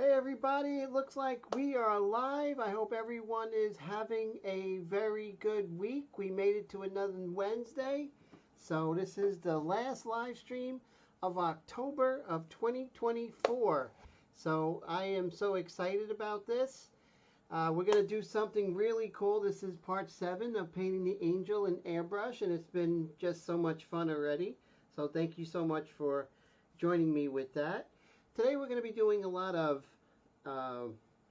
Hey everybody, it looks like we are live. I hope everyone is having a very good week. We made it to another Wednesday. So this is the last live stream of October of 2024. So I am so excited about this. We're going to do something really cool. This is part 7 of painting the angel in airbrush, and it's been just so much fun already. So thank you so much for joining me with that. Today we're going to be doing a lot of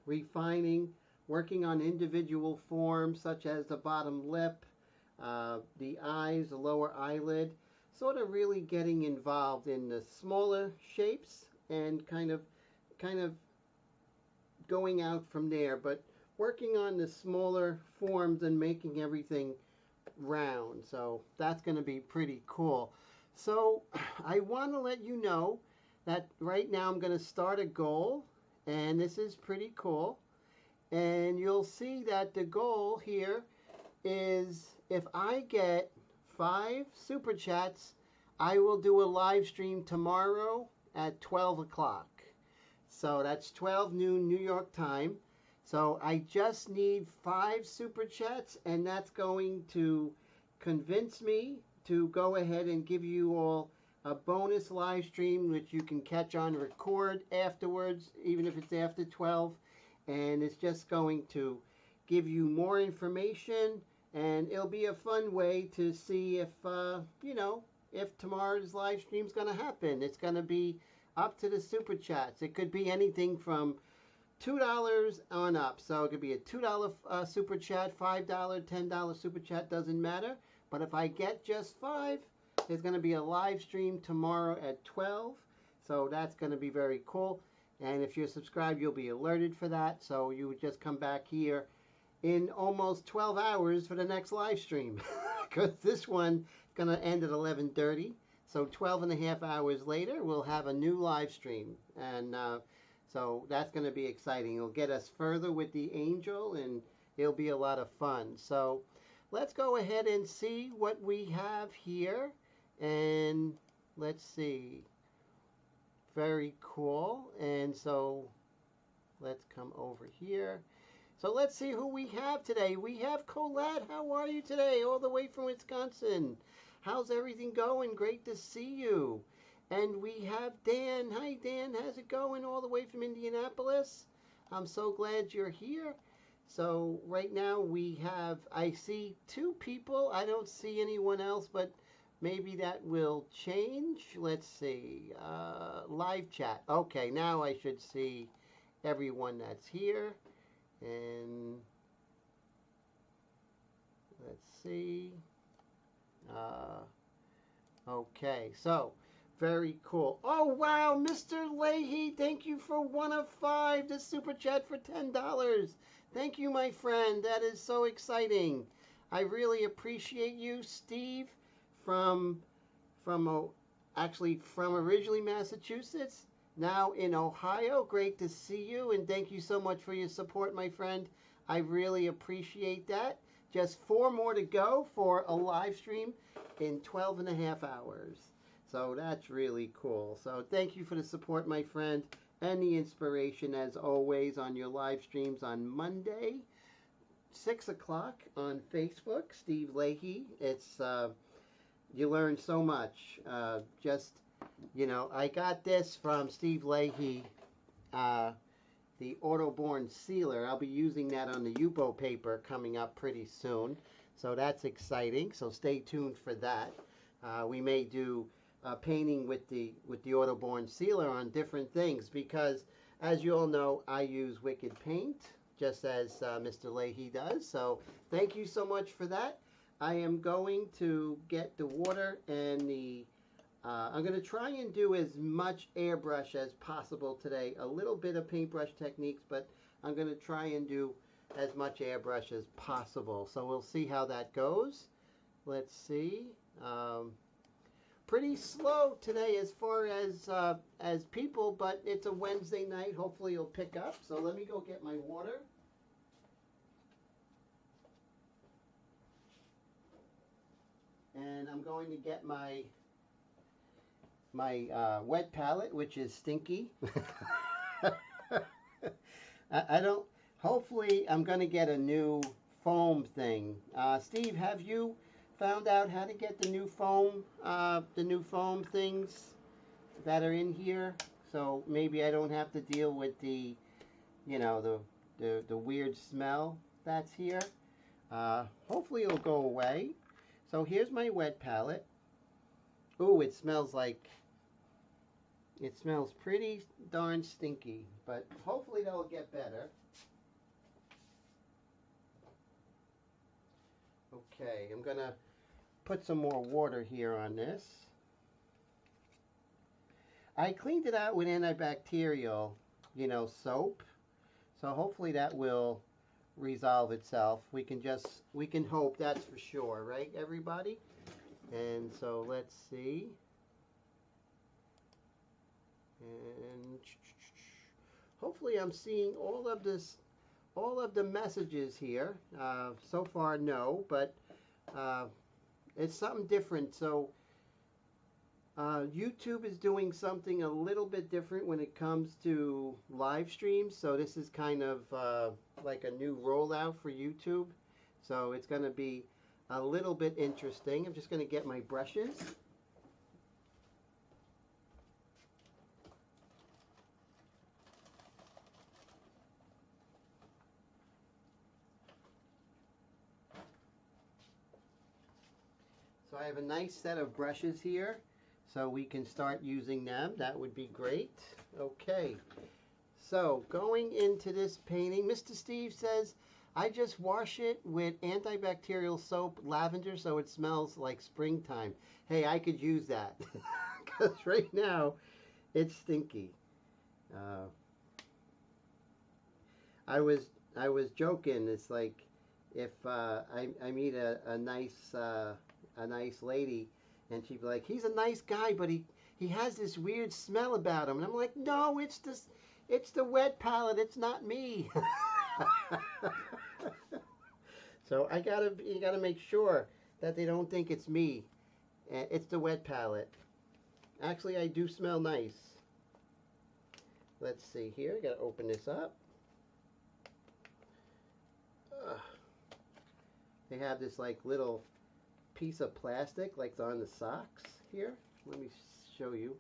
refining, working on individual forms such as the bottom lip, the eyes, the lower eyelid, sort of really getting involved in the smaller shapes and kind of going out from there, but working on the smaller forms and making everything round. So that's going to be pretty cool. So I want to let you know that right now I'm going to start a goal, and this is pretty cool. And you'll see that the goal here is if I get 5 super chats, I will do a live stream tomorrow at 12 o'clock. So that's 12 noon New York time. So I just need 5 super chats, and that's going to convince me to go ahead and give you all a bonus live stream which you can catch on record afterwards, even if it's after 12. And it's just going to give you more information, and it'll be a fun way to see if if tomorrow's live stream is going to happen. It's going to be up to the super chats. It could be anything from $2 on up. So it could be a $2 super chat, $5, $10 super chat, doesn't matter. But if I get just 5, there's going to be a live stream tomorrow at 12. So that's going to be very cool. And if you're subscribed, you'll be alerted for that. So you would just come back here in almost 12 hours for the next live stream. Because this one is going to end at 11:30. So 12 and a half hours later, we'll have a new live stream. And so that's going to be exciting. It'll get us further with the angel, and it'll be a lot of fun. So let's go ahead and see what we have here. And let's see. Very cool. And so let's come over here. So let's see who we have today. We have Colette. How are you today? All the way from Wisconsin. How's everything going? Great to see you. And we have Dan. Hi, Dan. How's it going? All the way from Indianapolis. I'm so glad you're here. So right now I see 2 people. I don't see anyone else, but maybe that will change. Let's see. Live chat. Okay, now I should see everyone that's here. And let's see. Okay, so very cool. Oh, wow, Mr. Leahy, thank you for 1 of 5, the super chat for $10. Thank you, my friend. That is so exciting. I really appreciate you, Steve, from originally Massachusetts, now in Ohio. Great to see you, and thank you so much for your support, my friend. I really appreciate that. Just 4 more to go for a live stream in 12 and a half hours. So that's really cool. So thank you for the support, my friend, and the inspiration as always on your live streams on Monday, 6 o'clock on Facebook. Steve Leahy. It's you learn so much. I got this from Steve Leahy, the Autoborn sealer. I'll be using that on the U-boat paper coming up pretty soon. So that's exciting. So stay tuned for that. We may do painting with the Autoborn sealer on different things because, as you all know, I use Wicked Paint, just as Mr. Leahy does. So thank you so much for that. I am going to get the water and I'm going to try and do as much airbrush as possible today. A little bit of paintbrush techniques, but I'm going to try and do as much airbrush as possible. So we'll see how that goes. Let's see. Pretty slow today as far as people, but it's a Wednesday night. Hopefully it'll pick up. So let me go get my water. And I'm going to get my wet palette, which is stinky. I don't. Hopefully, I'm going to get a new foam thing. Steve, have you found out how to get the new foam things that are in here? So maybe I don't have to deal with the, the weird smell that's here. Hopefully, it'll go away. So here's my wet palette. Ooh, it smells pretty darn stinky, but hopefully that'll get better. Okay, I'm gonna put some more water here on this. I cleaned it out with antibacterial, soap. So hopefully that will resolve itself. We can hope, that's for sure, right, everybody? And so let's see. And hopefully I'm seeing all of the messages here. So far, no, but it's something different. So YouTube is doing something a little bit different when it comes to live streams. So this is kind of like a new rollout for YouTube. So it's going to be a little bit interesting. I'm just going to get my brushes. So I have a nice set of brushes here, so we can start using them. That would be great. Okay, so going into this painting, Mr. Steve says, I just wash it with antibacterial soap, lavender, so it smells like springtime. Hey, I could use that, because right now it's stinky. I was joking. It's like if I meet a nice lady, and she'd be like, he's a nice guy, but he has this weird smell about him. And I'm like, no, it's the wet palette. It's not me. So you gotta make sure that they don't think it's me. It's the wet palette. Actually, I do smell nice. Let's see here. I gotta open this up. They have this like little piece of plastic like on the socks here. Let me show you.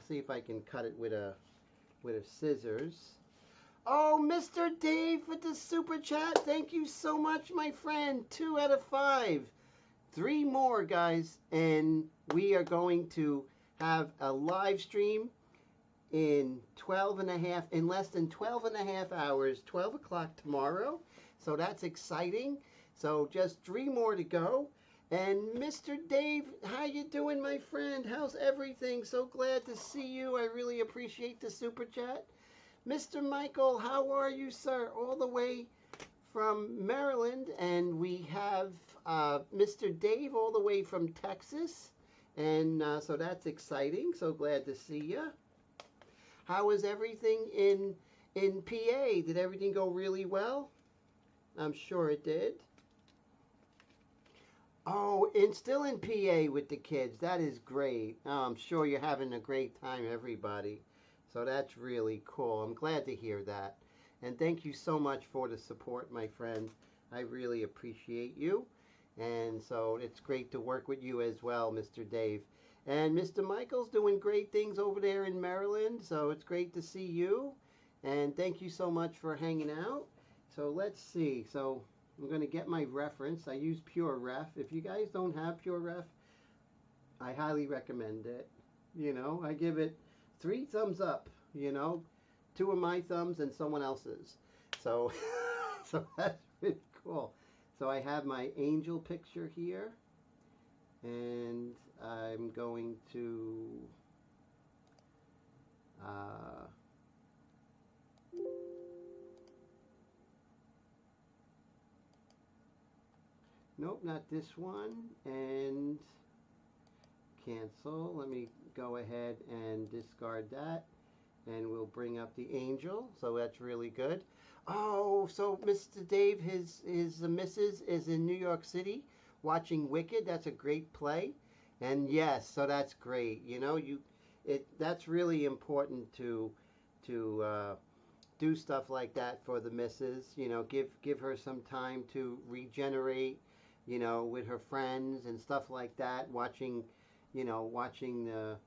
See if I can cut it with a scissors. Oh, Mr. Dave with the super chat. Thank you so much, my friend. 2 out of 5. 3 more, guys, and we are going to have a live stream in less than 12 and a half hours, 12 o'clock tomorrow. So that's exciting. So just 3 more to go. And Mr. Dave, how you doing, my friend? How's everything? So glad to see you. I really appreciate the super chat. Mr. Michael, how are you, sir? All the way from Maryland. And we have Mr. Dave all the way from Texas. And so that's exciting. So glad to see you. How was everything in PA? Did everything go really well? I'm sure it did. Oh, and still in PA with the kids. That is great. Oh, I'm sure you're having a great time, everybody. So that's really cool. I'm glad to hear that. And thank you so much for the support, my friend. I really appreciate you. And so it's great to work with you as well, Mr. Dave. And Mr. Michael's doing great things over there in Maryland. So it's great to see you. And thank you so much for hanging out. So let's see. So I'm going to get my reference. I use Pure Ref. If you guys don't have Pure Ref, I highly recommend it. I give it 3 thumbs up, 2 of my thumbs and someone else's. So, so that's really cool. So I have my angel picture here, and I'm going to nope, not this one, and cancel. Let me go ahead and discard that, and we'll bring up the angel. So that's really good. Oh, so Mr. Dave, his missus is in New York City watching Wicked. That's a great play, and yes, so that's great. That's really important to do stuff like that for the missus. You know, give her some time to regenerate. You know, with her friends and stuff like that. Watching the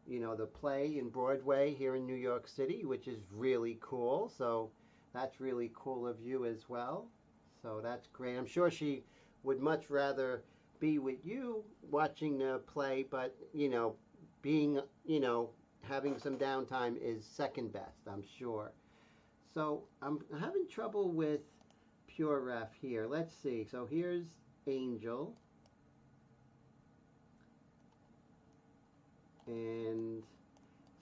the play in Broadway here in New York City, which is really cool. So that's really cool of you as well. So that's great. I'm sure she would much rather be with you watching the play, but being having some downtime is second best, I'm sure. So I'm having trouble with Pure Ref here. Let's see. So here's Angel. And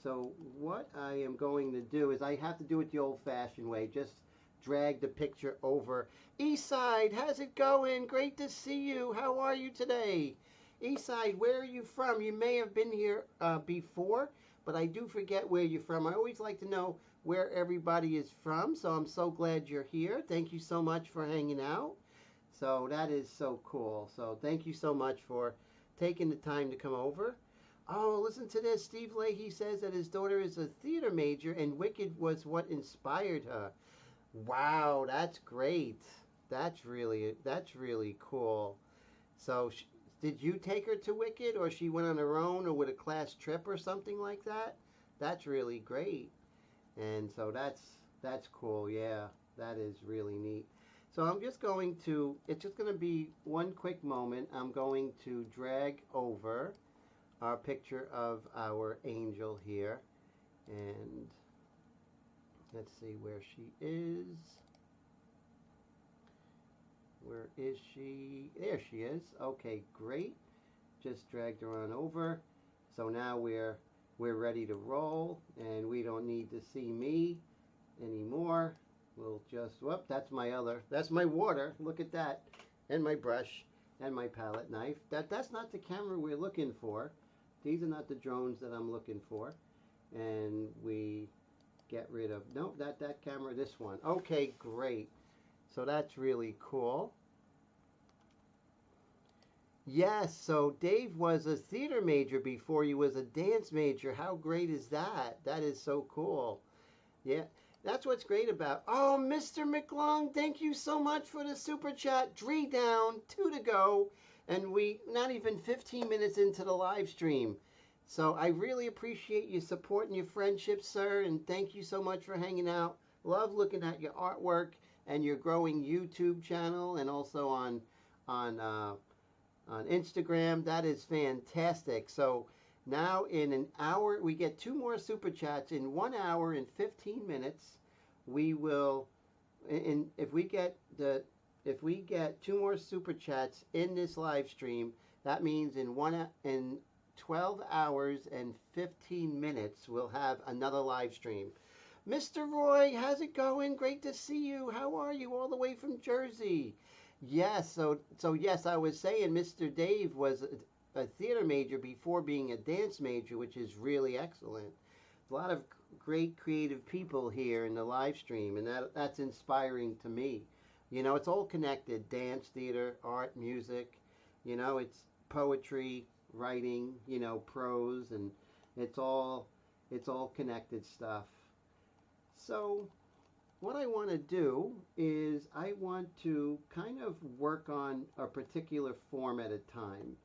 so what I am going to do is I have to do it the old-fashioned way. Just drag the picture over. Eastside, how's it going? Great to see you. How are you today? Eastside, where are you from? You may have been here before, but I do forget where you're from. I always like to know where everybody is from, so I'm so glad you're here. Thank you so much for hanging out. So that is so cool. So thank you so much for taking the time to come over. Oh, listen to this. Steve Leahy says that his daughter is a theater major and Wicked was what inspired her. Wow, that's great. That's really cool. So, did you take her to Wicked, or she went on her own, or with a class trip, or something like that? That's really great. And so that's cool. Yeah, that is really neat. So I'm just going to. It's just going to be one quick moment. I'm going to drag over our picture of our angel here, and let's see where she is. Where is she? There she is. Okay, great. Just dragged her on over. So now we're ready to roll, and we don't need to see me anymore. We'll just whoop. That's my water. Look at that, and my brush and my palette knife. That's not the camera we're looking for. These are not the drones that I'm looking for. And we get rid of, nope, that camera, this one. Okay, great. So that's really cool. Yes, so Dave was a theater major before he was a dance major. How great is that? That is so cool. Yeah, that's what's great about. Oh, Mr. McClung, thank you so much for the super chat. 3 down, 2 to go, and we not even 15 minutes into the live stream. So I really appreciate your support and your friendship, sir, and thank you so much for hanging out. Love looking at your artwork and your growing YouTube channel, and also on Instagram. That is fantastic. So now in an hour, we get 2 more super chats. In 1 hour and 15 minutes, we will. If we get 2 more super chats in this live stream, that means in 12 hours and 15 minutes, we'll have another live stream. Mr. Roy, how's it going? Great to see you. How are you all the way from Jersey? Yes, so yes, I was saying Mr. Dave was a theater major before being a dance major, which is really excellent. A lot of great creative people here in the live stream, and that's inspiring to me. It's all connected: dance, theater, art, music. It's poetry, writing, prose, and it's all connected stuff. So what I want to do is I want to kind of work on a particular form at a time.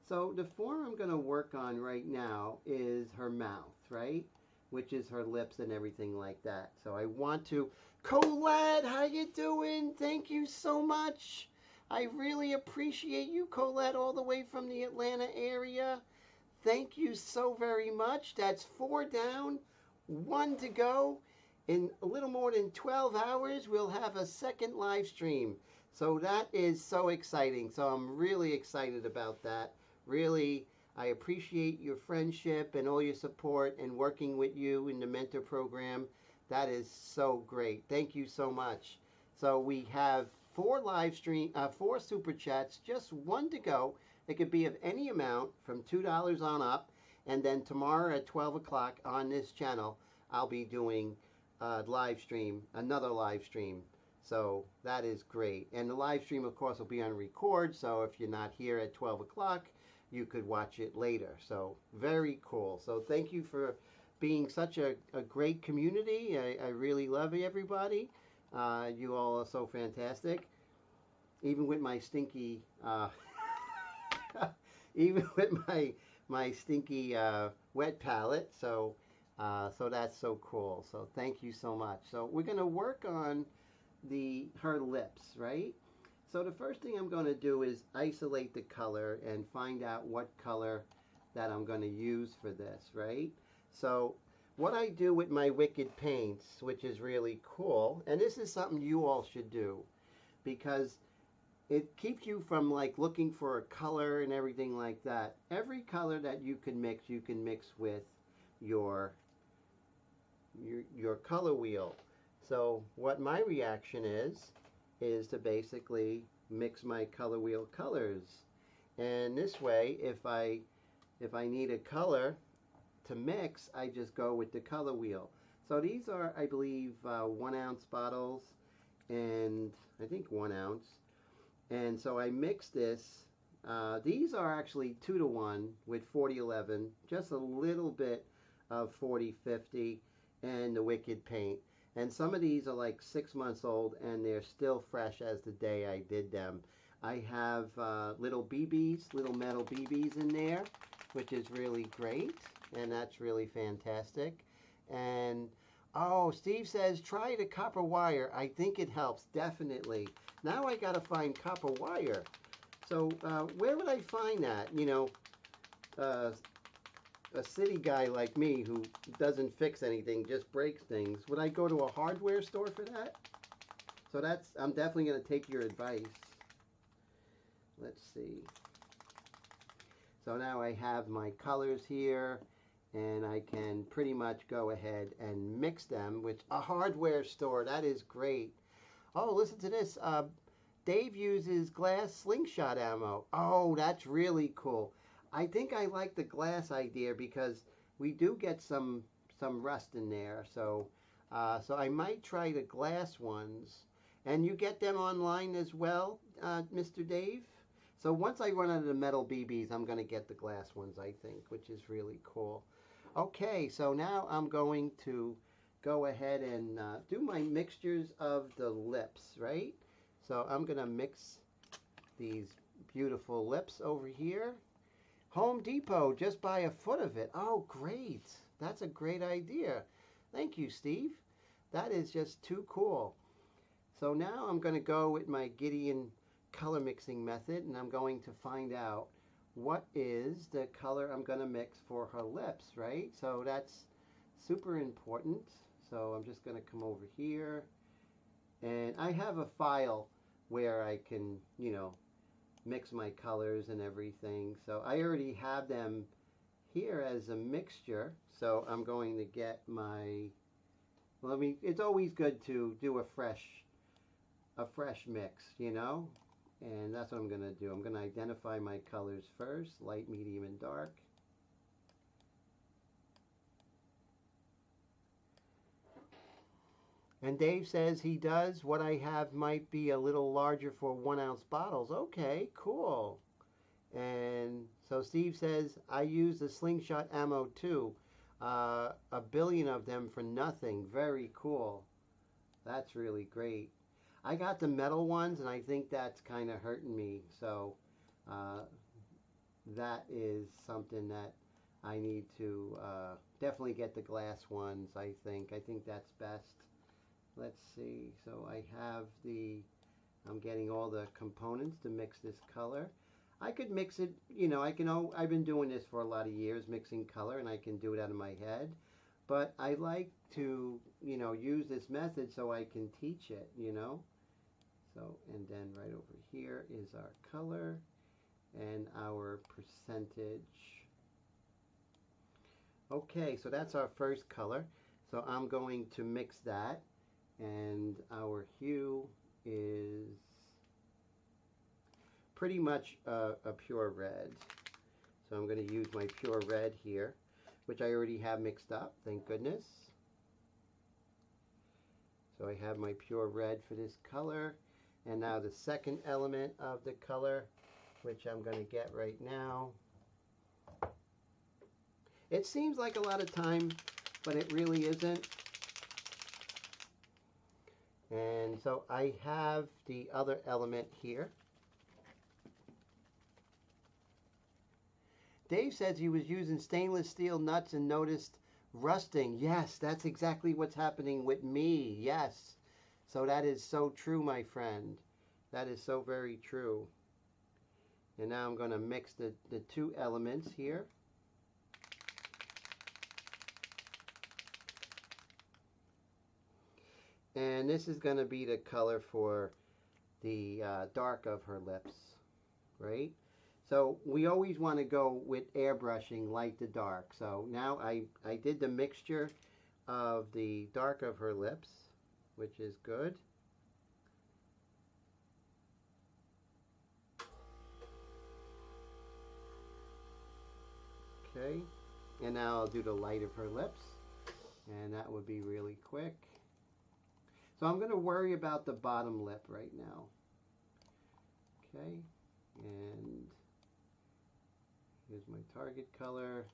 So the form I'm going to work on right now is her mouth, right? Which is her lips and everything like that. So I want to, Colette, how you doing? Thank you so much. I really appreciate you, Colette, all the way from the Atlanta area. Thank you so very much. That's 4 down, 1 to go. In a little more than 12 hours, we'll have a second live stream. So that is so exciting. So I'm really excited about that. Really, I appreciate your friendship and all your support and working with you in the mentor program. That is so great. Thank you so much. So we have 4 super chats, just 1 to go. It could be of any amount from $2 on up. And then tomorrow at 12 o'clock on this channel, I'll be doing another live stream. So that is great. And the live stream, of course, will be on record. So if you're not here at 12 o'clock, you could watch it later. So very cool. So thank you for being such a great community. I really love everybody. You all are so fantastic. Even with my stinky, even with my stinky wet palette. So that's so cool. So thank you so much. So we're gonna work on her lips, right? So the first thing I'm going to do is isolate the color and find out what color that I'm going to use for this, right? So what I do with my Wicked paints, which is really cool, and this is something you all should do because it keeps you from like looking for a color and everything like that. Every color that you can mix with your color wheel. So what my reaction is to basically mix my color wheel colors. And this way, if I need a color to mix, I just go with the color wheel. So these are, I believe, 1 ounce bottles, and I think 1 ounce. And so I mix this. These are actually 2 to 1 with 4011, just a little bit of 4050 and the Wicked paint. And some of these are like 6 months old and they're still fresh as the day I did them. I have little BBs, little metal BBs in there, which is really great. And that's really fantastic. And oh, Steve says, try the copper wire. I think it helps, definitely. Now I gotta find copper wire. So where would I find that? You know, a city guy like me who doesn't fix anything, just breaks things. Would I go to a hardware store for that? So I'm definitely gonna take your advice. Let's see. So now I have my colors here, and I can pretty much go ahead and mix them with a hardware store. That is great. Oh, listen to this. Dave uses glass slingshot ammo. Oh, that's really cool. I think I like the glass idea because we do get some rust in there. So I might try the glass ones. And you get them online as well, Mr. Dave? So once I run out of the metal BBs, I'm going to get the glass ones, I think, which is really cool. Okay, so now I'm going to go ahead and do my mixtures of the lips, right? So I'm going to mix these beautiful lips over here. Home Depot, just buy a foot of it. Oh, great. That's a great idea. Thank you, Steve. That is just too cool. So now I'm going to go with my Gideon color mixing method, and I'm going to find out what is the color I'm going to mix for her lips, right? So that's super important. So I'm just going to come over here, and I have a file where I can, you know, mix my colors and everything. So I already have them here as a mixture. So I'm going to get my, well, I mean, it's always good to do a fresh mix, you know? And that's what I'm going to do. I'm going to identify my colors first, light, medium, and dark. And Dave says he does. What I have might be a little larger for 1 ounce bottles. Okay, cool. And so Steve says, I use the slingshot ammo too. 1 billion of them for nothing. Very cool. That's really great. I got the metal ones, and I think that's kind of hurting me. So that is something that I need to definitely get the glass ones, I think. I think that's best. Let's see. So I have I'm getting all the components to mix this color. I could mix it, you know, I've been doing this for a lot of years, mixing color, and I can do it out of my head. But I like to, you know, use this method so I can teach it, you know. So, and then right over here is our color and our percentage. Okay, so that's our first color. So I'm going to mix that, and our hue is pretty much a pure red. So I'm going to use my pure red here, which I already have mixed up, thank goodness. So I have my pure red for this color. And now the second element of the color, which I'm going to get right now. It seems like a lot of time but it really isn't. And so I have the other element here. Dave says he was using stainless steel nuts and noticed rusting. Yes, that's exactly what's happening with me. Yes. So that is so true, my friend. That is so very true. And now I'm going to mix the two elements here. And this is going to be the color for the dark of her lips, right? So we always want to go with airbrushing light to dark. So now I did the mixture of the dark of her lips, which is good. Okay, and now I'll do the light of her lips, and that would be really quick. So I'm going to worry about the bottom lip right now. Okay, and here's my target color.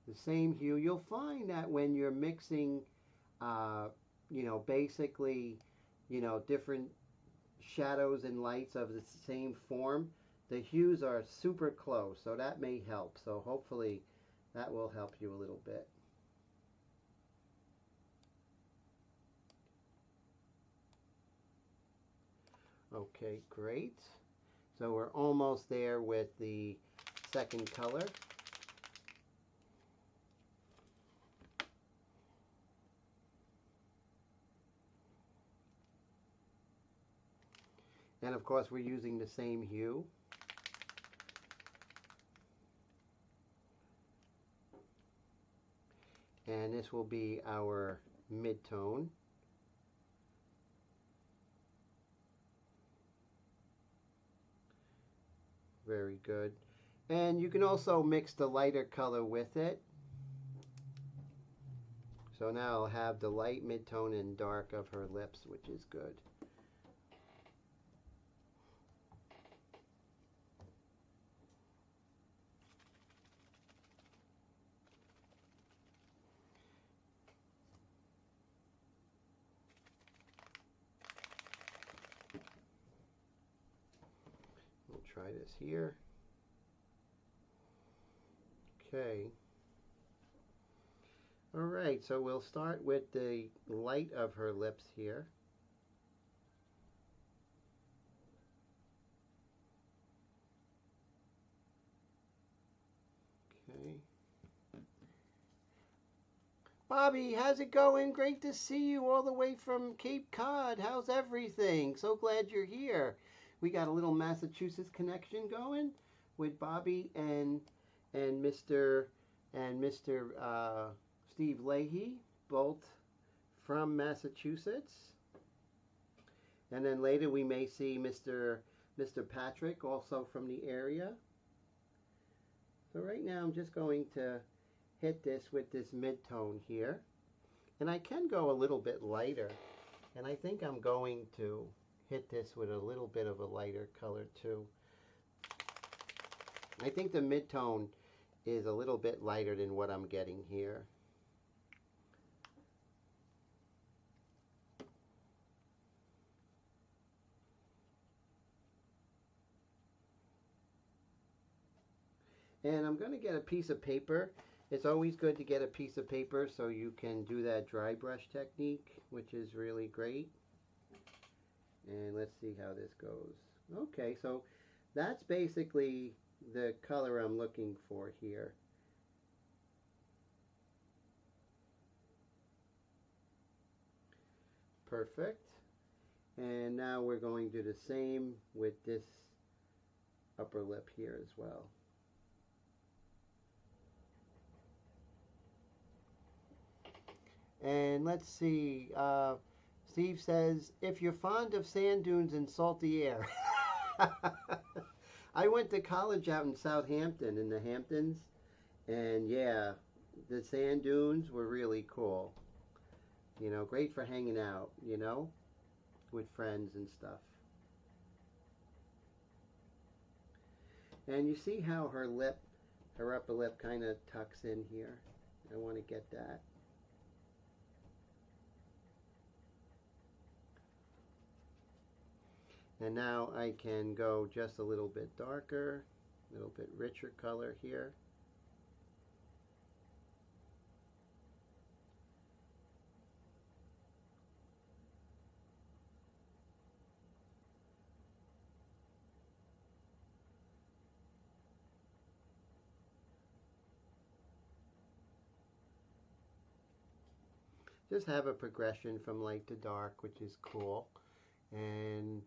The same hue. You'll find that when you're mixing, basically, different shadows and lights of the same form, the hues are super close, so that may help. So hopefully that will help you a little bit. Okay, great. So we're almost there with the second color. And of course we're using the same hue. And this will be our mid-tone. Very good. And you can also mix the lighter color with it. So now I'll have the light, mid-tone, and dark of her lips, which is good. We'll try this here. Okay. All right, so we'll start with the light of her lips here. Okay. Bobby, how's it going? Great to see you all the way from Cape Cod. How's everything? So glad you're here. We got a little Massachusetts connection going with Bobby and Mr. Steve Leahy, both from Massachusetts. And then later we may see Mr. Patrick, also from the area. So right now I'm just going to hit this with this mid-tone here. And I can go a little bit lighter. And I think I'm going to hit this with a little bit of a lighter color too. I think the mid-tone is a little bit lighter than what I'm getting here. And I'm going to get a piece of paper. It's always good to get a piece of paper so you can do that dry brush technique, which is really great. And let's see how this goes. Okay, so that's basically the color I'm looking for here. Perfect. And now we're going to do the same with this upper lip here as well. And let's see, Steve says, if you're fond of sand dunes and salty air. I went to college out in Southampton in the Hamptons, and yeah, the sand dunes were really cool. You know, great for hanging out, with friends and stuff. And you see how her upper lip kind of tucks in here. I want to get that. And now I can go just a little bit darker, a little bit richer color here. Just have a progression from light to dark, which is cool. And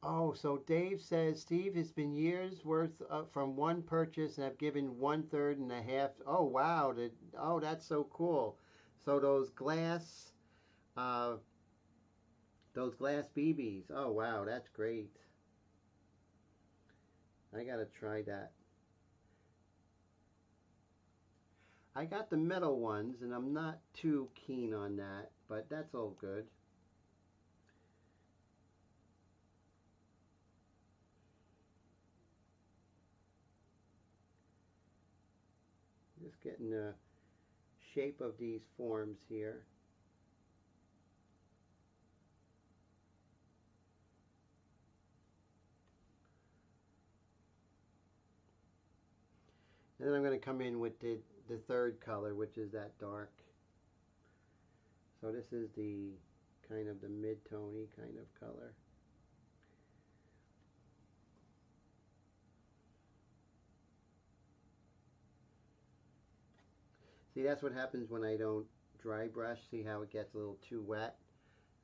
oh, so Dave says, Steve, it's been years worth from one purchase, and I've given 1/3 and a half. Oh wow! Oh, that's so cool. So uh, those glass BBs. Oh wow, that's great. I gotta try that. I got the metal ones, and I'm not too keen on that, but that's all good. Just getting the shape of these forms here. And then I'm going to come in with the third color, which is that dark. So this is the kind of the mid-tony kind of color. See, that's what happens when I don't dry brush. See how it gets a little too wet?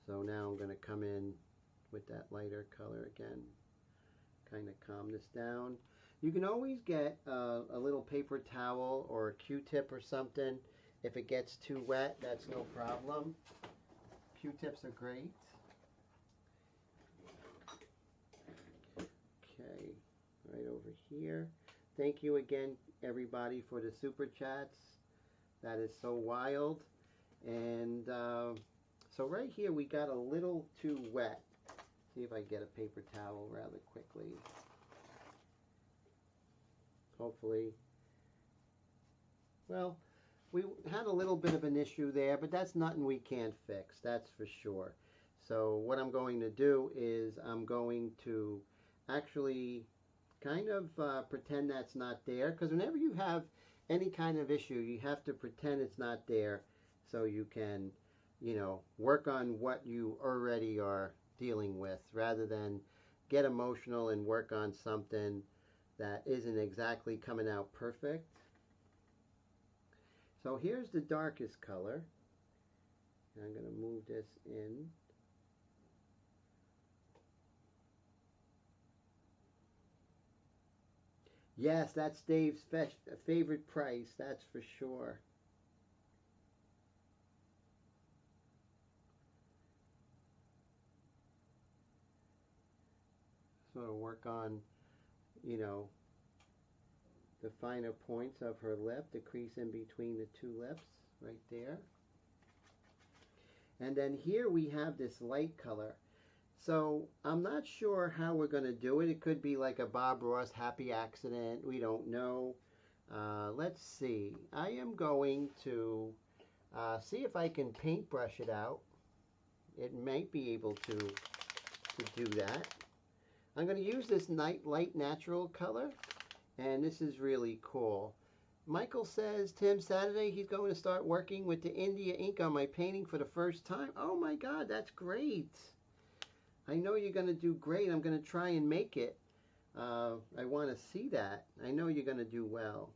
So now I'm going to come in with that lighter color again. Kind of calm this down. You can always get a little paper towel or a Q-tip or something. If it gets too wet, that's no problem. Q-tips are great. Okay, right over here. Thank you again, everybody, for the super chats. That is so wild. And so right here, we got a little too wet. See if I get a paper towel rather quickly. Hopefully. Well, we had a little bit of an issue there, but that's nothing we can't fix, that's for sure. So what I'm going to do is I'm going to actually kind of pretend that's not there, because whenever you have any kind of issue, you have to pretend it's not there so you can, work on what you already are dealing with rather than get emotional and work on something that isn't exactly coming out perfect. So here's the darkest color. I'm going to move this in. Yes, that's Dave's favorite price, that's for sure. Sort of work on, you know, the finer points of her lip, the crease in between the two lips, right there. And then here we have this light color. So I'm not sure how we're going to do it. It could be like a Bob Ross happy accident. We don't know. Let's see. I am going to see if I can paintbrush it out. It might be able to do that. I'm going to use this light natural color, and this is really cool. Michael says, Tim, Saturday he's going to start working with the India ink on my painting for the first time. Oh my God, that's great. I know you're going to do great. I'm going to try and make it. I want to see that. I know you're going to do well.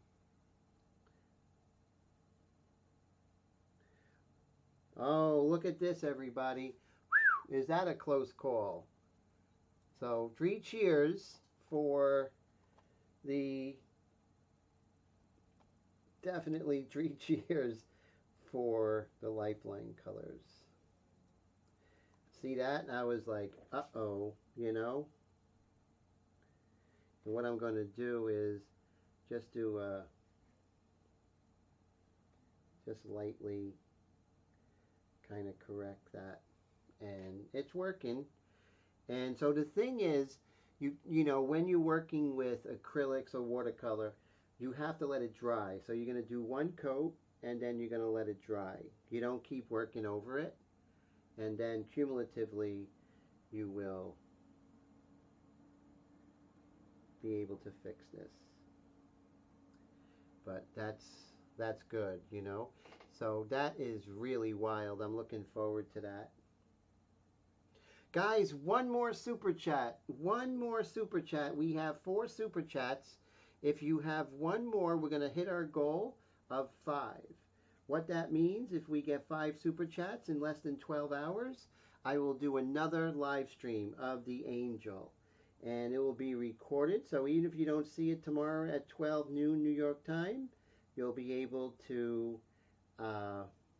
Oh, look at this, everybody. Is that a close call? So 3 cheers for the, definitely 3 cheers for the lifeline colors. See that? And I was like, uh-oh, And what I'm going to do is just do just lightly kind of correct that. And it's working. And so the thing is, when you're working with acrylics or watercolor, you have to let it dry. So you're going to do one coat and then you're going to let it dry. You don't keep working over it, and then cumulatively you will be able to fix this. But that's good, you know. So that is really wild. I'm looking forward to that. Guys, one more super chat. One more super chat. We have 4 super chats. If you have one more, we're going to hit our goal of 5. What that means, if we get 5 super chats in less than 12 hours, I will do another live stream of the Angel. And it will be recorded, so even if you don't see it tomorrow at 12 noon New York time, you'll be able to,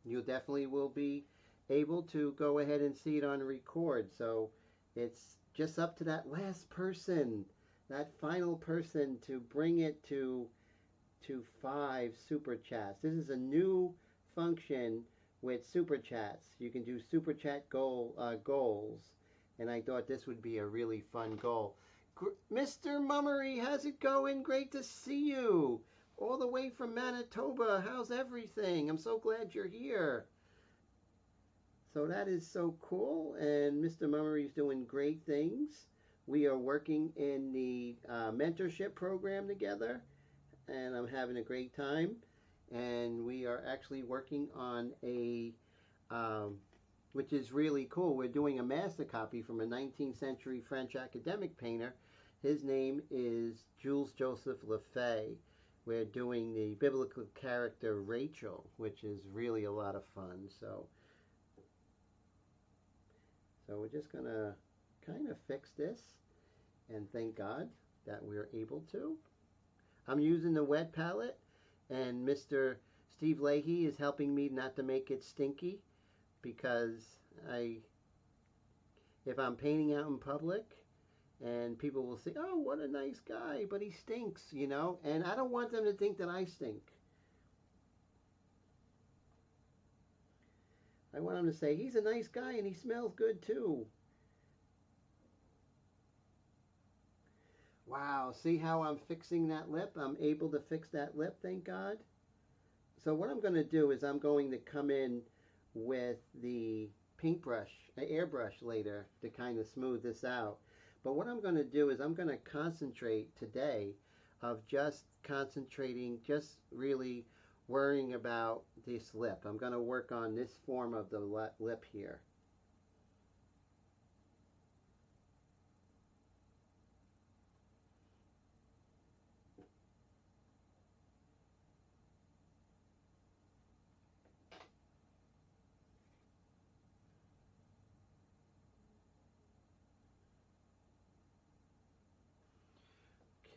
you definitely will be able to go ahead and see it on record. So it's just up to that last person, that final person, to bring it to 5 super chats. This is a new function with super chats. You can do super chat goals, and I thought this would be a really fun goal. Mr. Mummery, how's it going? Great to see you. All the way from Manitoba. How's everything? I'm so glad you're here. So that is so cool, and Mr. Mummery is doing great things. We are working in the mentorship program together, and I'm having a great time. And we are actually working on a which is really cool. We're doing a master copy from a 19th century French academic painter. His name is Jules Joseph Lafay. We're doing the biblical character Rachel, which is really a lot of fun. So we're just going to kind of fix this, and thank God that we're able to. I'm using the wet palette, and Mr. Steve Leahy is helping me not to make it stinky, because if I'm painting out in public and people will say, oh, what a nice guy, but he stinks, you know, and I don't want them to think that I stink. I want them to say, he's a nice guy and he smells good too. Wow, see how I'm fixing that lip? I'm able to fix that lip, thank God. So what I'm going to do is I'm going to come in with the paintbrush, an airbrush later, to kind of smooth this out. But what I'm going to do is I'm going to concentrate today of just concentrating, just really worrying about this lip. I'm going to work on this form of the lip here.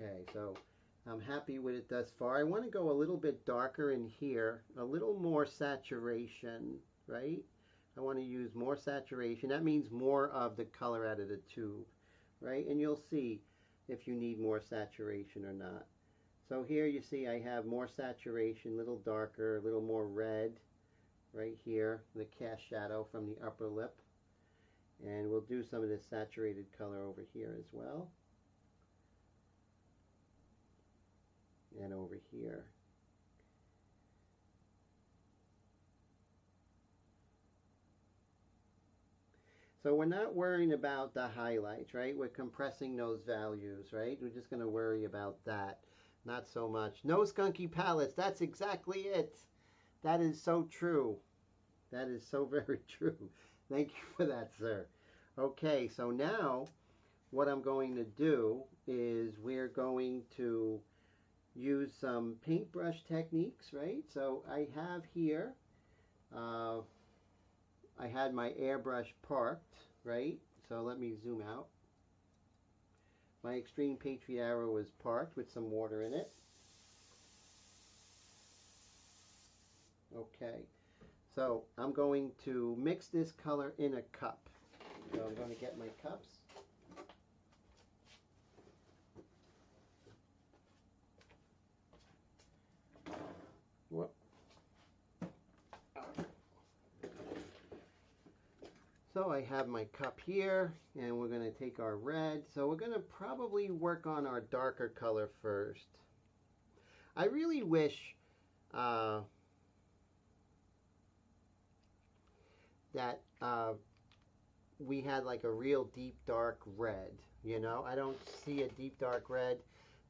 Okay, so I'm happy with it thus far. I want to go a little bit darker in here, a little more saturation, right? I want to use more saturation. That means more of the color out of the tube, right? And you'll see if you need more saturation or not. So here you see I have more saturation, a little darker, a little more red right here, the cast shadow from the upper lip. And we'll do some of this saturated color over here as well. And over here. So we're not worrying about the highlights, right? We're compressing those values, right? We're just going to worry about that. Not so much. No skunky palettes. That's exactly it. That is so true. That is so very true. Thank you for that, sir. Okay, so now what I'm going to do is we're going to use some paintbrush techniques, right? So I have here, I had my airbrush parked, right? So let me zoom out. My Extreme Patriot Arrow was parked with some water in it. Okay, so I'm going to mix this color in a cup. So I'm going to get my cups. Whoop. So I have my cup here, and we're going to take our red. So we're going to probably work on our darker color first. I really wish that we had like a real deep dark red. You know, I don't see a deep dark red.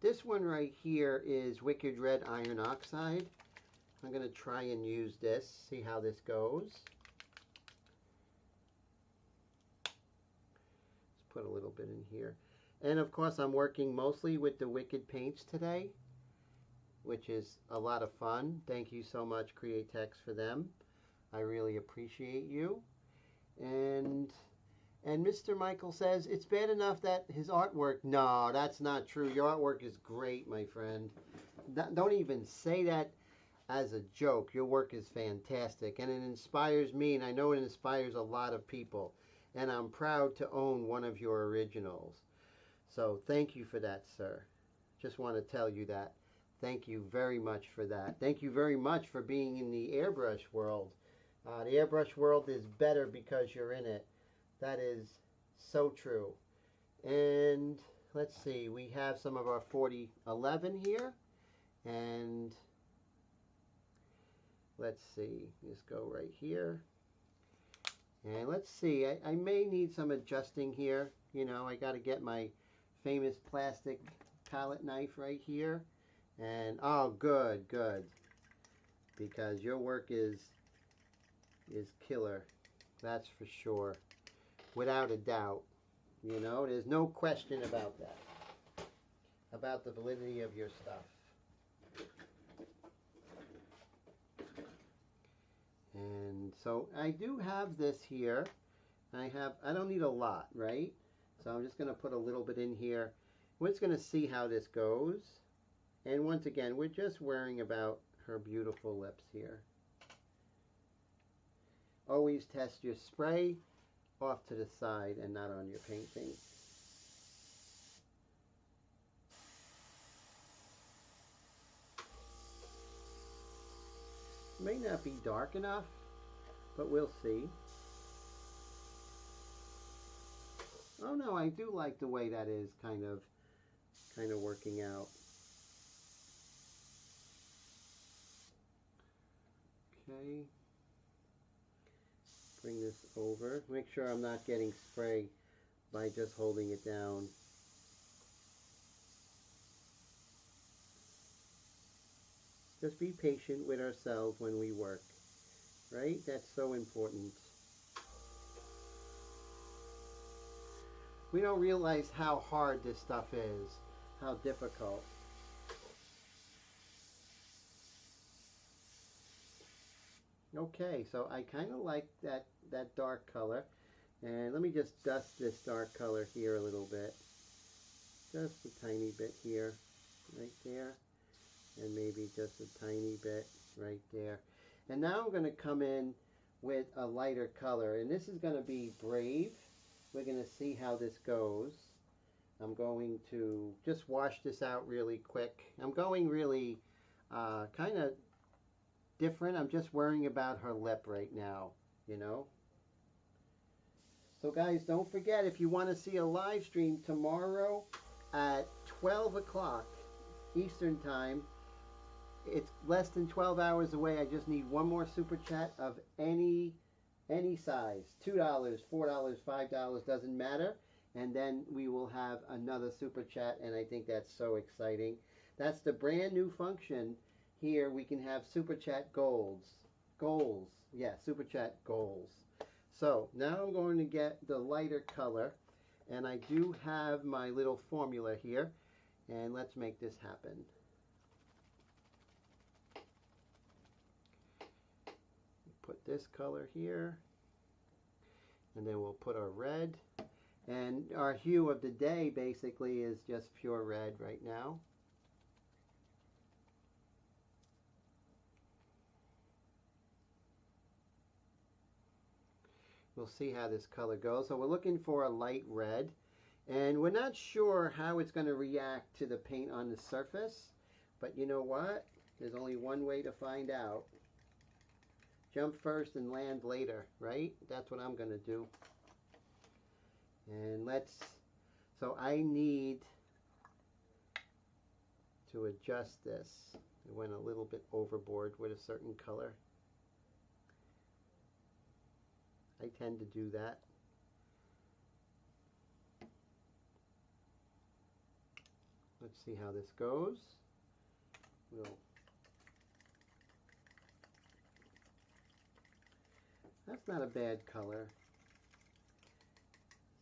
This one right here is Wicked Red Iron Oxide. I'm going to try and use this, see how this goes. Let's put a little bit in here. And of course, I'm working mostly with the Wicked paints today, which is a lot of fun. Thank you so much, Createx, for them. I really appreciate you. And Mr. Michael says, it's bad enough that his artwork... No, that's not true. Your artwork is great, my friend. Don't even say that as a joke. Your work is fantastic, and it inspires me, and I know it inspires a lot of people. And I'm proud to own one of your originals. So thank you for that, sir. Just want to tell you that. Thank you very much for that. Thank you very much for being in the airbrush world. The airbrush world is better because you're in it. That is so true. And let's see, we have some of our 4011 here. And let's see, just go right here. And let's see, I may need some adjusting here. You know, I got to get my famous plastic palette knife right here. And, oh, good, good. Because your work is killer. That's for sure. Without a doubt. You know, there's no question about that. About the validity of your stuff. And so I do have this here. I don't need a lot, right? So I'm just going to put a little bit in here. We're just going to see how this goes. And once again, we're just worrying about her beautiful lips here. Always test your spray off to the side and not on your painting. May not be dark enough, but we'll see. Oh no, I do like the way that is kind of working out. Okay. Bring this over. Make sure I'm not getting spray by just holding it down. Just be patient with ourselves when we work, right? That's so important. We don't realize how hard this stuff is, how difficult. Okay, so I kind of like that dark color. And let me just dust this dark color here a little bit. Just a tiny bit here, right there. And maybe just a tiny bit right there. And now I'm going to come in with a lighter color. And this is going to be Brave. We're going to see how this goes. I'm going to just wash this out really quick. I'm going really kind of different. I'm just worrying about her lip right now, you know. So guys, don't forget, if you want to see a live stream tomorrow at 12 o'clock Eastern time, it's less than 12 hours away. I just need one more super chat of any size. $2, $4, $5, doesn't matter. And then we will have another super chat, and I think that's so exciting. That's the brand new function here. We can have super chat goals. Goals. Yeah, super chat goals. So now I'm going to get the lighter color, and I do have my little formula here, and let's make this happen. Put this color here, and then we'll put our red. And our hue of the day basically is just pure red right now. We'll see how this color goes. So we're looking for a light red, and we're not sure how it's going to react to the paint on the surface, but you know what? There's only one way to find out. Jump first and land later, right? That's what I'm going to do. And so I need to adjust this. I went a little bit overboard with a certain color. I tend to do that. Let's see how this goes. That's not a bad color.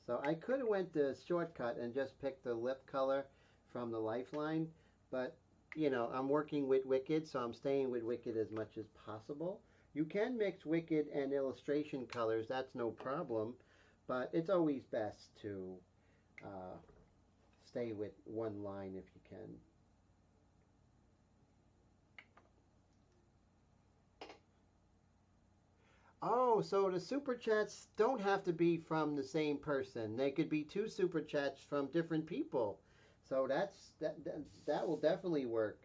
So I could have went the shortcut and just picked the lip color from the Lifeline, but you know, I'm working with Wicked, so I'm staying with Wicked as much as possible. You can mix Wicked and illustration colors, that's no problem, but it's always best to stay with one line if you can. Oh, so the super chats don't have to be from the same person. They could be two super chats from different people. So that will definitely work.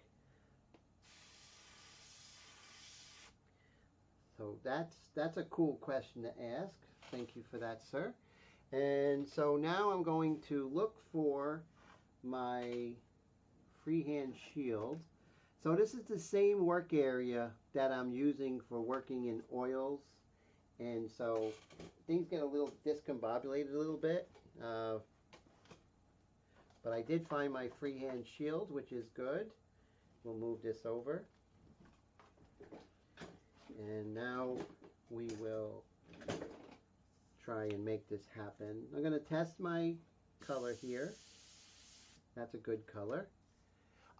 So that's a cool question to ask. Thank you for that, sir. And so now I'm going to look for my freehand shield. So this is the same work area that I'm using for working in oils. And so things get a little discombobulated a little bit. But I did find my freehand shield, which is good. We'll move this over. And now we will try and make this happen. I'm going to test my color here. That's a good color.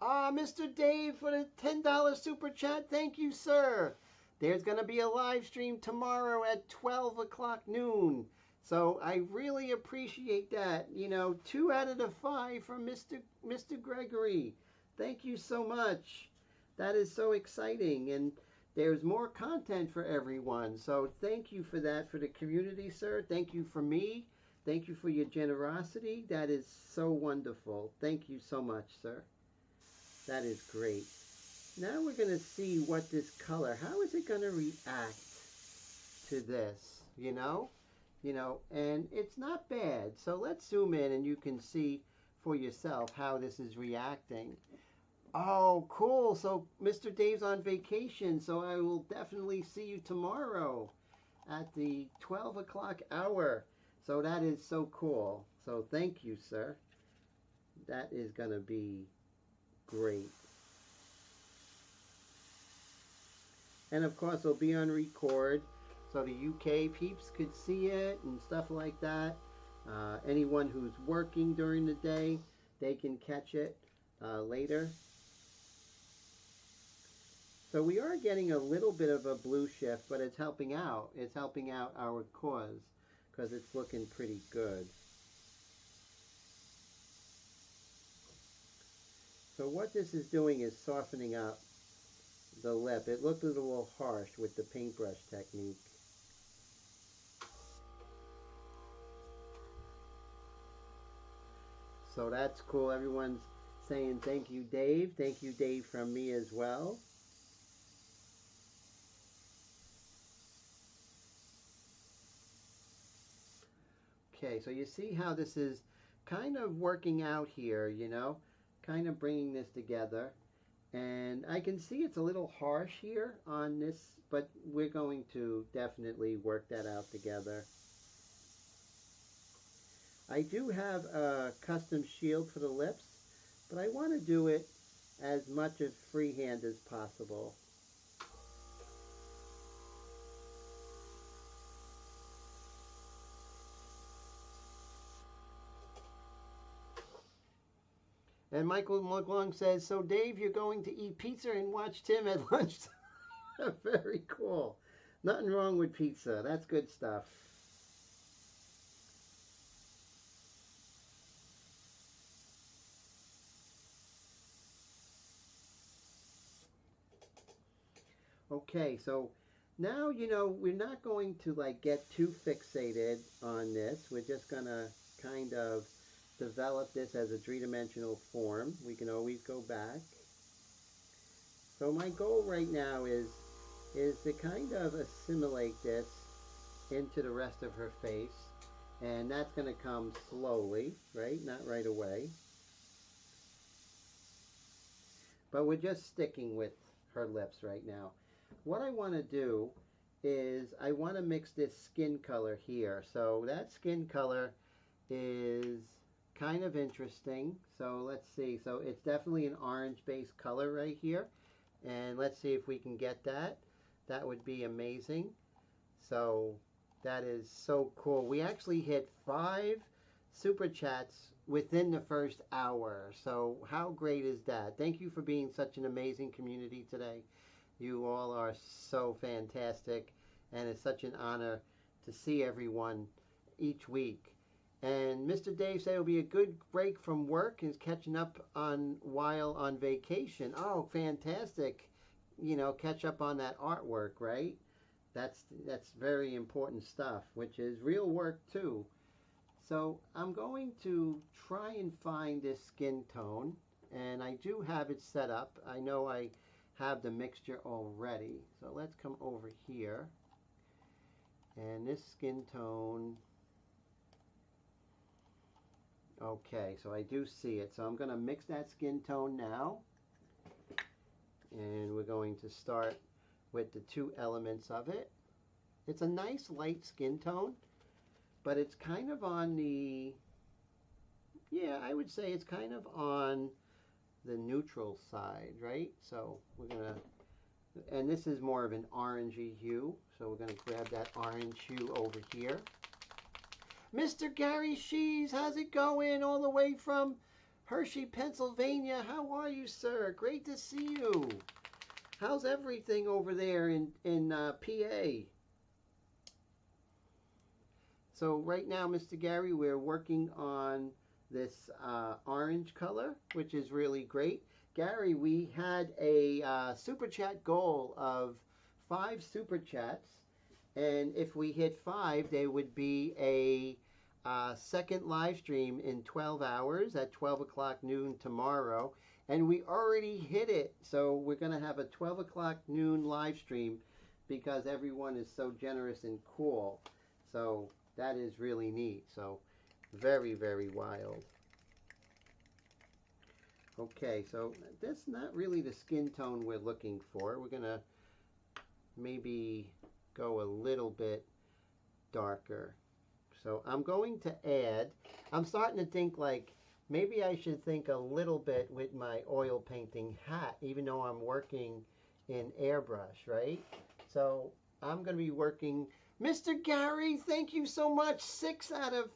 Ah, Mr. Dave for the $10 super chat. Thank you, sir. There's going to be a live stream tomorrow at 12 o'clock noon. So I really appreciate that. You know, 2 out of the 5 from Mr. Gregory. Thank you so much. That is so exciting. And there's more content for everyone. So thank you for that, for the community, sir. Thank you for me. Thank you for your generosity. That is so wonderful. Thank you so much, sir. That is great. Now we're going to see what this color, how is it going to react to this, you know, and it's not bad. So let's zoom in and you can see for yourself how this is reacting. Oh, cool. So Mr. Dave's on vacation, so I will definitely see you tomorrow at the 12 o'clock hour. So that is so cool. So thank you, sir. That is going to be great. And of course it'll be on record so the UK peeps could see it and stuff like that. Anyone who's working during the day, they can catch it later. So we are getting a little bit of a blue shift, but it's helping out. It's helping out our cause because it's looking pretty good. So what this is doing is softening up the lip. It looked a little harsh with the paintbrush technique. So that's cool. Everyone's saying thank you, Dave. Thank you, Dave, from me as well. Okay, so you see how this is kind of working out here, you know, kind of bringing this together. And I can see it's a little harsh here on this, but we're going to definitely work that out together. I do have a custom shield for the lips, but I want to do it as much as freehand as possible. And Michael McLung says, so Dave, you're going to eat pizza and watch Tim at lunchtime. Very cool. Nothing wrong with pizza. That's good stuff. Okay, so now, you know, we're not going to like get too fixated on this. We're just going to kind of develop this as a three-dimensional form. We can always go back. So my goal right now is to kind of assimilate this into the rest of her face. And that's going to come slowly, right? Not right away. but we're just sticking with her lips right now. What I want to do is I want to mix this skin color here. So that skin color is kind of interesting. So let's see. So it's definitely an orange based color right here. And let's see if we can get that. That would be amazing. So that is so cool. We actually hit 5 super chats within the first hour. So how great is that? Thank you for being such an amazing community today. You all are so fantastic, and it's such an honor to see everyone each week. And Mr. Dave said it'll be a good break from work and catching up on while on vacation. Oh, fantastic. You know, catch up on that artwork, right? That's very important stuff, which is real work too. So I'm going to try and find this skin tone, and I do have it set up. I know I have the mixture already. So let's come over here. And this skin tone, okay, so I do see it. So I'm going to mix that skin tone now. And we're going to start with the 2 elements of it. It's a nice light skin tone, but it's kind of on the, yeah, I would say it's kind of on the neutral side, right? So we're going to, and this is more of an orangey hue, so we're going to grab that orange hue over here. Mr. Gary Shees, how's it going all the way from Hershey, Pennsylvania? How are you, sir? Great to see you. How's everything over there in PA? So right now, Mr. Gary, we're working on this orange color, which is really great. Gary, we had a super chat goal of 5 super chats, and if we hit 5, there would be a second live stream in 12 hours at 12 o'clock noon tomorrow, and we already hit it. So we're going to have a 12 o'clock noon live stream because everyone is so generous and cool. So that is really neat. So very, very wild. Okay, so that's not really the skin tone we're looking for. We're going to maybe go a little bit darker. So I'm going to add, I'm starting to think like maybe I should think a little bit with my oil painting hat, even though I'm working in Airbrush, right? So I'm going to be working. Mr. Gary, thank you so much. 6 out of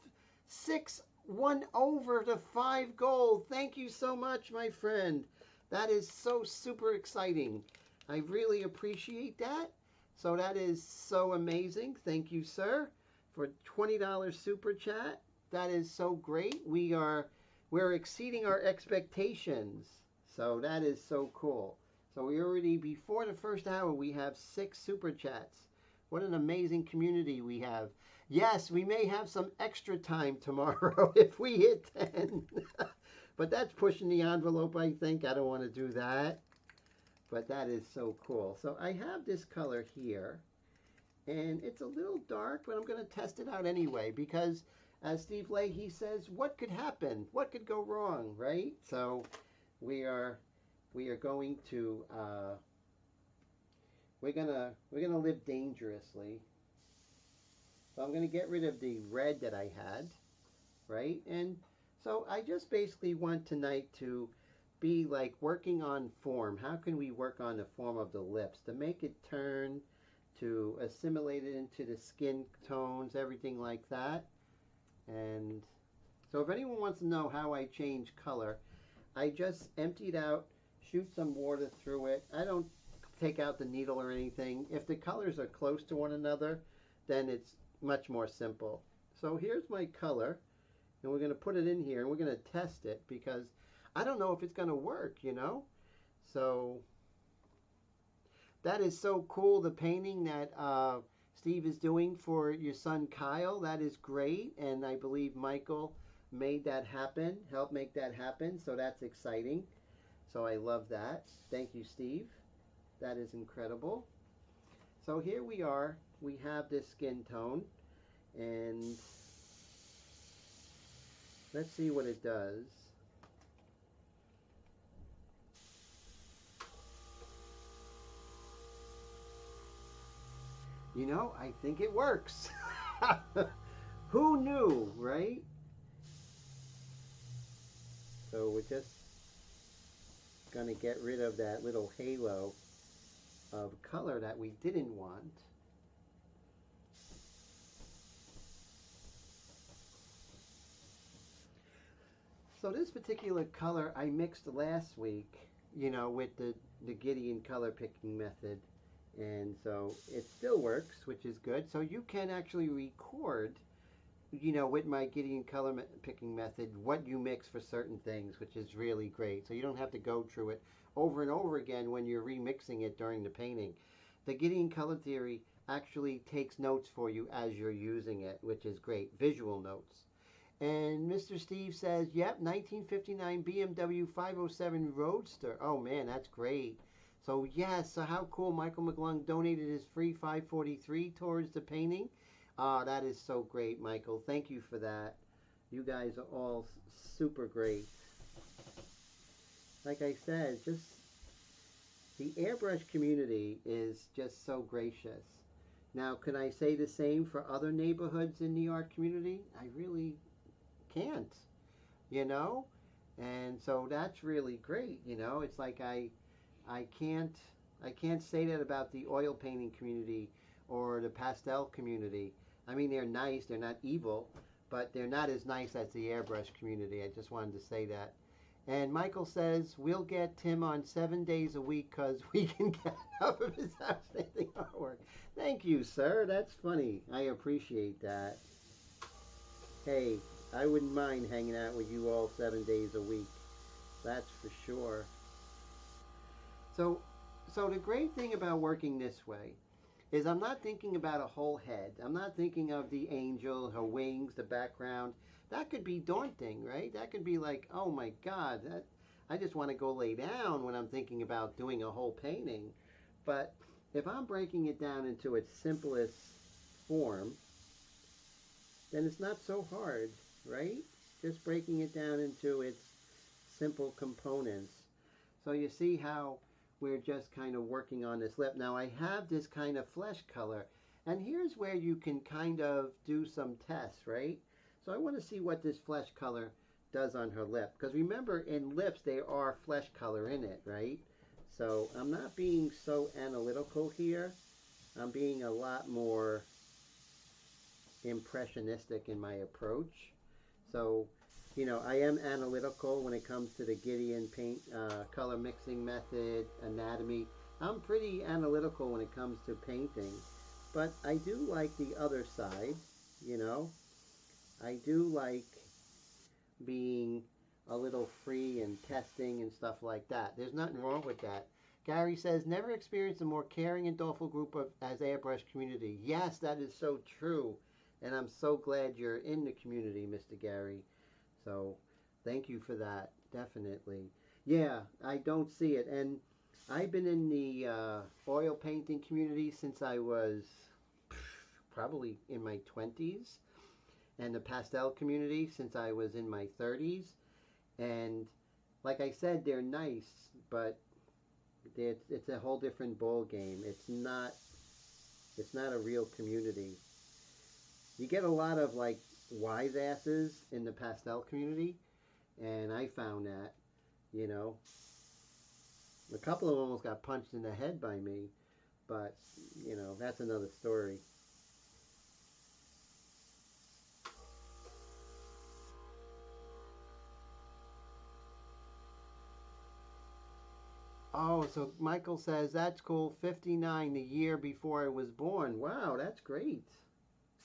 6, 1 over to 5 gold. Thank you so much, my friend. That is so super exciting. I really appreciate that. So that is so amazing. Thank you, sir, for $20 super chat. That is so great. We're exceeding our expectations. So that is so cool. So we already, before the first hour, we have 6 super chats. What an amazing community we have. Yes, we may have some extra time tomorrow if we hit 10. But that's pushing the envelope, I think. I don't want to do that. But that is so cool. So I have this color here. And it's a little dark, but I'm going to test it out anyway. Because as Steve Leahy says, what could happen? What could go wrong, right? So we are going to we're gonna live dangerously. So I'm going to get rid of the red that I had, right? And so I just basically want tonight to be like working on form. How can we work on the form of the lips to make it turn, to assimilate it into the skin tones, everything like that. And so if anyone wants to know how I change color, I just emptied out, shoot some water through it. I don't take out the needle or anything. If the colors are close to one another, then it's much more simple. So here's my color, and we're going to put it in here, and we're going to test it because I don't know if it's going to work, you know? So that is so cool, the painting that Steve is doing for your son Kyle. That is great, and I believe Michael made that happen, helped make that happen, so that's exciting. So I love that. Thank you, Steve. That is incredible. So here we are. We have this skin tone, and let's see what it does. You know, I think it works. Who knew, right? So we're just going to get rid of that little halo of color that we didn't want. So this particular color I mixed last week, you know, with the Gideon color picking method. And so it still works, which is good. So you can actually record, you know, with my Gideon color picking method, what you mix for certain things, which is really great. So you don't have to go through it over and over again when you're remixing it during the painting. The Gideon color theory actually takes notes for you as you're using it, which is great. Visual notes. And Mr. Steve says, yep, 1959 BMW 507 Roadster. Oh man, that's great. So yes, so how cool. Michael McClung donated his free 543 towards the painting. Ah, that is so great, Michael. Thank you for that. You guys are all super great. Like I said, just the airbrush community is just so gracious. Now, can I say the same for other neighborhoods in the art community? I really can't, you know? And so that's really great, you know? It's like I can't say that about the oil painting community or the pastel community. I mean, they're nice, they're not evil, but they're not as nice as the airbrush community. I just wanted to say that. And Michael says, we'll get Tim on 7 days a week because we can get enough of his outstanding artwork. Thank you, sir. That's funny. I appreciate that. Hey, I wouldn't mind hanging out with you all 7 days a week. That's for sure. So, so the great thing about working this way is I'm not thinking about a whole head. I'm not thinking of the angel, her wings, the background. That could be daunting, right? That could be like, oh my God, I just want to go lay down when I'm thinking about doing a whole painting. But if I'm breaking it down into its simplest form, then it's not so hard, right? Just breaking it down into its simple components. So you see how we're just kind of working on this lip. Now I have this kind of flesh color, and here's where you can kind of do some tests, right? So I want to see what this flesh color does on her lip, because remember, in lips there are flesh color in it, right? So I'm not being so analytical here. I'm being a lot more impressionistic in my approach. So, you know, I am analytical when it comes to the Gideon paint color mixing method, anatomy. I'm pretty analytical when it comes to painting, but I do like the other side, you know. I do like being a little free and testing and stuff like that. There's nothing wrong with that. Gary says, never experienced a more caring and thoughtful group as airbrush community. Yes, that is so true. And I'm so glad you're in the community, Mr. Gary. So thank you for that, definitely. Yeah, I don't see it. And I've been in the oil painting community since I was probably in my 20s, and the pastel community since I was in my 30s. And like I said, they're nice, but it's a whole different ball game. It's not a real community. You get a lot of like wise asses in the pastel community, and I found that, you know, a couple of them almost got punched in the head by me, but you know, that's another story. Oh, so Michael says that's cool. 59, the year before I was born. Wow, that's great.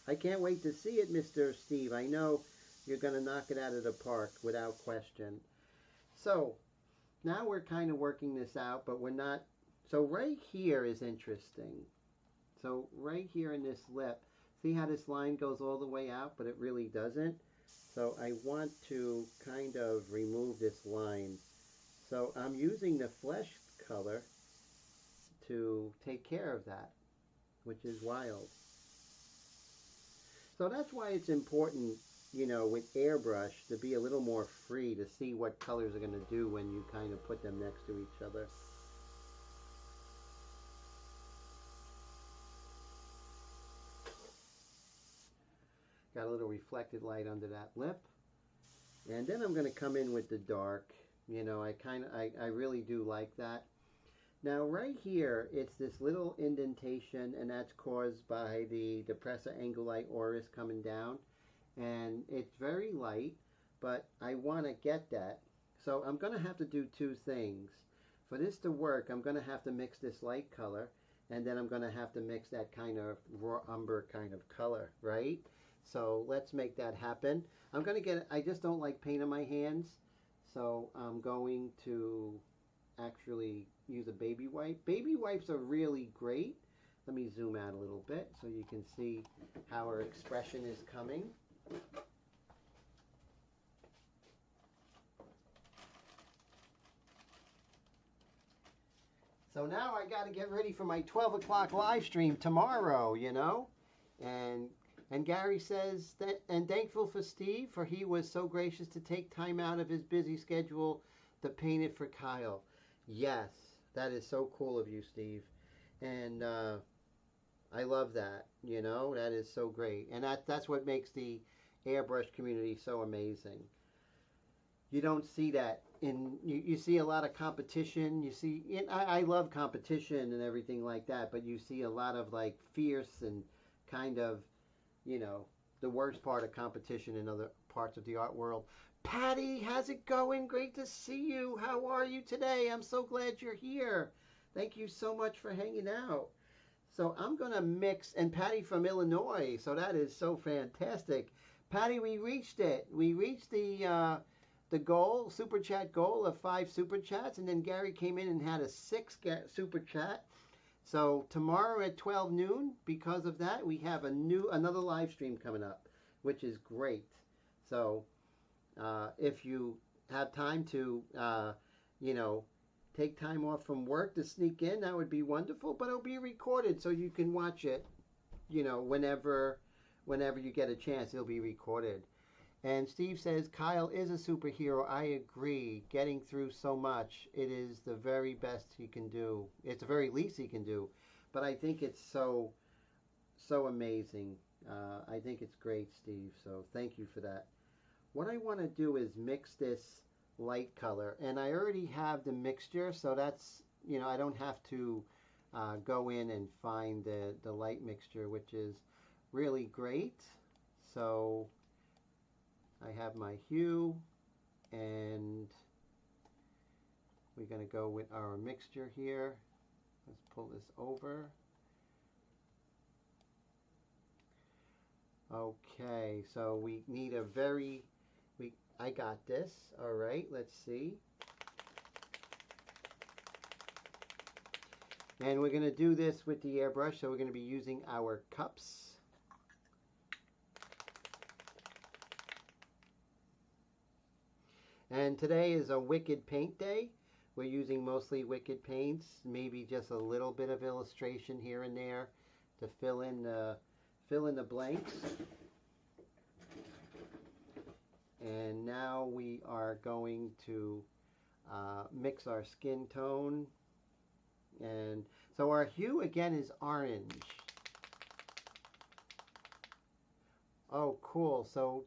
I can't wait to see it, Mr. Steve. I know you're going to knock it out of the park without question. So now we're kind of working this out, but we're not. So right here is interesting. So right here in this lip, see how this line goes all the way out, but it really doesn't? So I want to kind of remove this line. So I'm using the flesh color to take care of that, which is wild. So that's why it's important, you know, with airbrush to be a little more free to see what colors are going to do when you kind of put them next to each other. Got a little reflected light under that lip. And then I'm going to come in with the dark. You know, I really do like that. Now right here, it's this little indentation, and that's caused by the Depressor Angulite Oris coming down. And it's very light, but I want to get that. So I'm going to have to do two things. For this to work, I'm going to have to mix this light color, and then I'm going to have to mix that kind of raw umber kind of color, right? So let's make that happen. I'm going to get, I just don't like paint on my hands, so I'm going to actually use a baby wipe. Baby wipes are really great. Let me zoom out a little bit so you can see how our expression is coming. So now I got to get ready for my 12 o'clock live stream tomorrow, you know. And Gary says that, and thankful for Steve, for he was so gracious to take time out of his busy schedule to paint it for Kyle. Yes, that is so cool of you, Steve. And I love that, you know. That is so great. And that's what makes the airbrush community so amazing. You don't see that you see a lot of competition. You see, I love competition and everything like that, but you see a lot of like fierce and kind of, you know, the worst part of competition in other parts of the art world. Patty, how's it going? Great to see you. How are you today? I'm so glad you're here. Thank you so much for hanging out. So I'm going to mix, and Patty from Illinois, so that is so fantastic. Patty, we reached it. We reached the goal, super chat goal of 5 super chats, and then Gary came in and had a 6th super chat. So tomorrow at 12 noon, because of that, we have another live stream coming up, which is great. So if you have time to, you know, take time off from work to sneak in, that would be wonderful. But it'll be recorded, so you can watch it, you know, whenever you get a chance, it'll be recorded. And Steve says, Kyle is a superhero. I agree. Getting through so much, it is the very best he can do. It's the very least he can do. But I think it's so amazing. I think it's great, Steve. So thank you for that. What I want to do is mix this light color. And I already have the mixture, so that's, you know, I don't have to go in and find the light mixture, which is really great. So I have my hue, and we're going to go with our mixture here. Let's pull this over. Okay, so we need I got this. All right, let's see. And we're going to do this with the airbrush, so we're going to be using our cups. And today is a Wicked Paint Day. We're using mostly Wicked paints, maybe just a little bit of illustration here and there to fill in the blanks. And now we are going to mix our skin tone. And so our hue again is orange. Oh, cool. So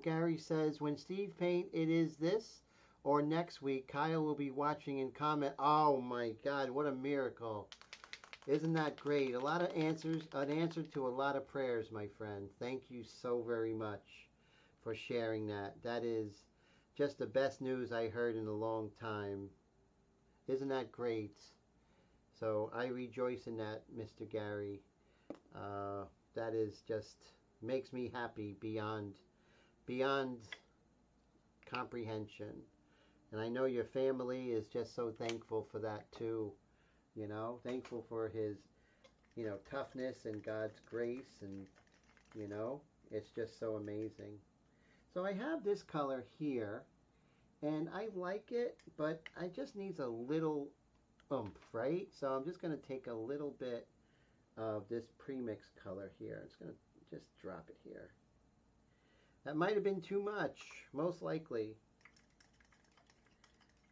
Gary says, when Steve paint, it is this, or next week, Kyle will be watching and comment. Oh my God, what a miracle. Isn't that great? A lot of answers, an answer to a lot of prayers, my friend. Thank you so very much for sharing that. That is just the best news I heard in a long time. Isn't that great? So I rejoice in that, Mr. Gary. That is just makes me happy beyond comprehension. And I know your family is just so thankful for that too. You know, thankful for his, you know, toughness and God's grace, and you know, it's just so amazing. So I have this color here, and I like it, but I just needs a little oomph, right? So I'm just going to take a little bit of this premix color here. It's going to just drop it here. That might have been too much, most likely.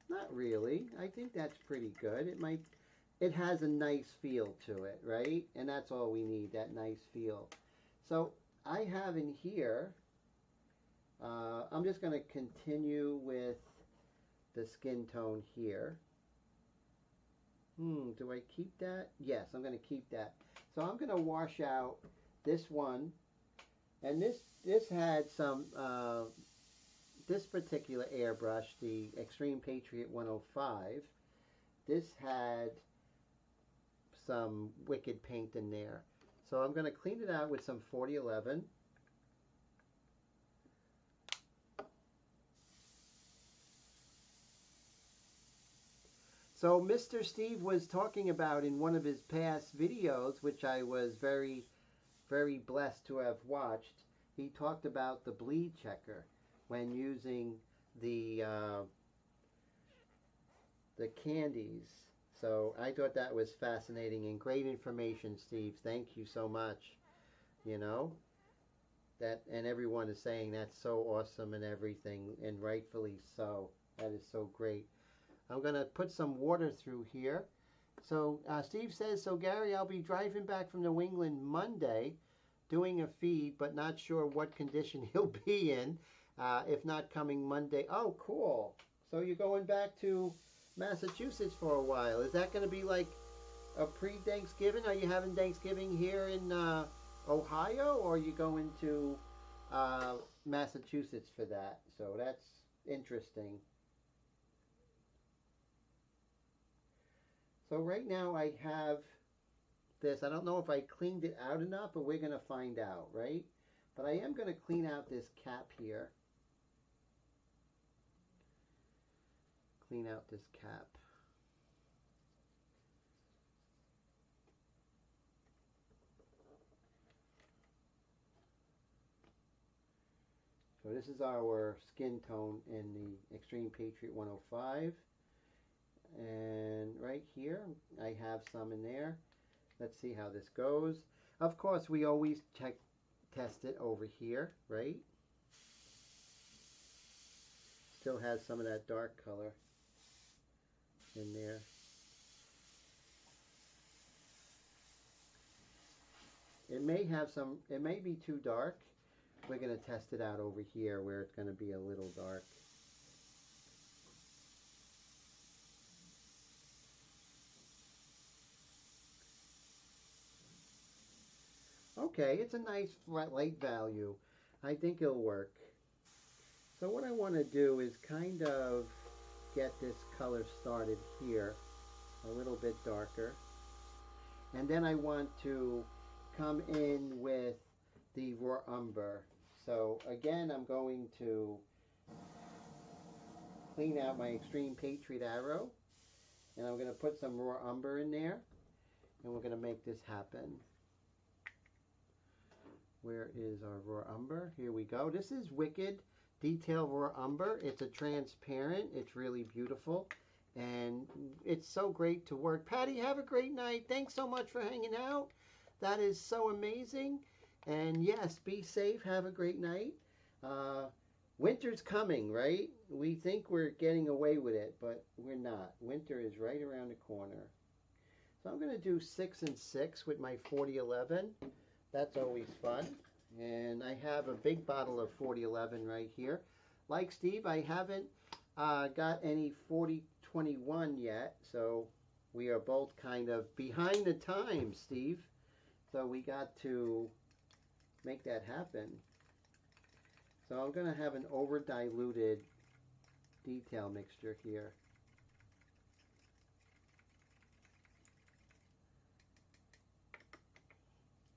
Not really. I think that's pretty good. It has a nice feel to it, right? And that's all we need, that nice feel. So I have in here, I'm just going to continue with the skin tone here. Do I keep that? Yes, I'm going to keep that. So I'm going to wash out this one. And this had some, this particular airbrush, the Extreme Patriot 105, this had some wicked paint in there. So I'm going to clean it out with some 4011. So Mr. Steve was talking about in one of his past videos, which I was very, very blessed to have watched, he talked about the bleed checker when using the candies. So I thought that was fascinating and great information, Steve. Thank you so much. You know, that, and everyone is saying that's so awesome and everything, and rightfully so. That is so great. I'm going to put some water through here. So Steve says, so Gary, I'll be driving back from New England Monday doing a feed, but not sure what condition he'll be in, if not coming Monday. Oh, cool. So you're going back to Massachusetts for a while. Is that going to be like a pre-Thanksgiving? Are you having Thanksgiving here in Ohio, or are you going to Massachusetts for that? So that's interesting. So right now I have this. I don't know if I cleaned it out enough, but we're going to find out, right? But I am going to clean out this cap here. Clean out this cap. So this is our skin tone in the Extreme Patriot 105. And right here, I have some in there. Let's see how this goes. Of course, we always test it over here, right? Still has some of that dark color in there. It may have some, it may be too dark. We're going to test it out over here where it's going to be a little dark. Okay, it's a nice flat light value. I think it'll work. So what I want to do is kind of get this color started here, a little bit darker. And then I want to come in with the raw umber. So again, I'm going to clean out my Extreme Patriot arrow, and I'm going to put some raw umber in there, and we're going to make this happen. Where is our raw umber? Here we go. This is Wicked Detail Raw Umber. It's a transparent. It's really beautiful, and it's so great to work. Patty, have a great night. Thanks so much for hanging out. That is so amazing. And yes, be safe. Have a great night. Winter's coming, right? We think we're getting away with it, but we're not. Winter is right around the corner. So I'm going to do 6 and 6 with my 4011. That's always fun. And I have a big bottle of 4011 right here. Like Steve, I haven't got any 4021 yet, so we are both kind of behind the times, Steve. So we got to make that happen. So I'm going to have an over-diluted detail mixture here.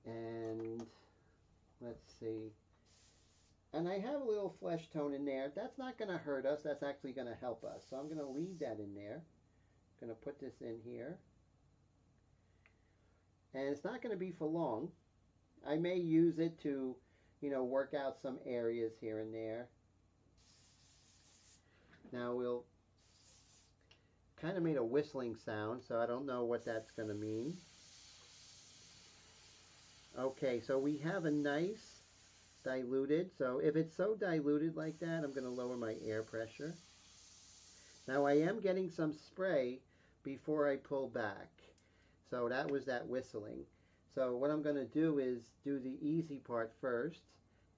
And let's see. And I have a little flesh tone in there. That's not going to hurt us. That's actually going to help us. So I'm going to leave that in there. I'm going to put this in here. And it's not going to be for long. I may use it to, work out some areas here and there. Now we'll kind of made a whistling sound, so I don't know what that's going to mean. Okay, so we have a nice diluted. So if it's so diluted like that, I'm going to lower my air pressure. Now I am getting some spray before I pull back. So that was that whistling. So what I'm going to do is do the easy part first.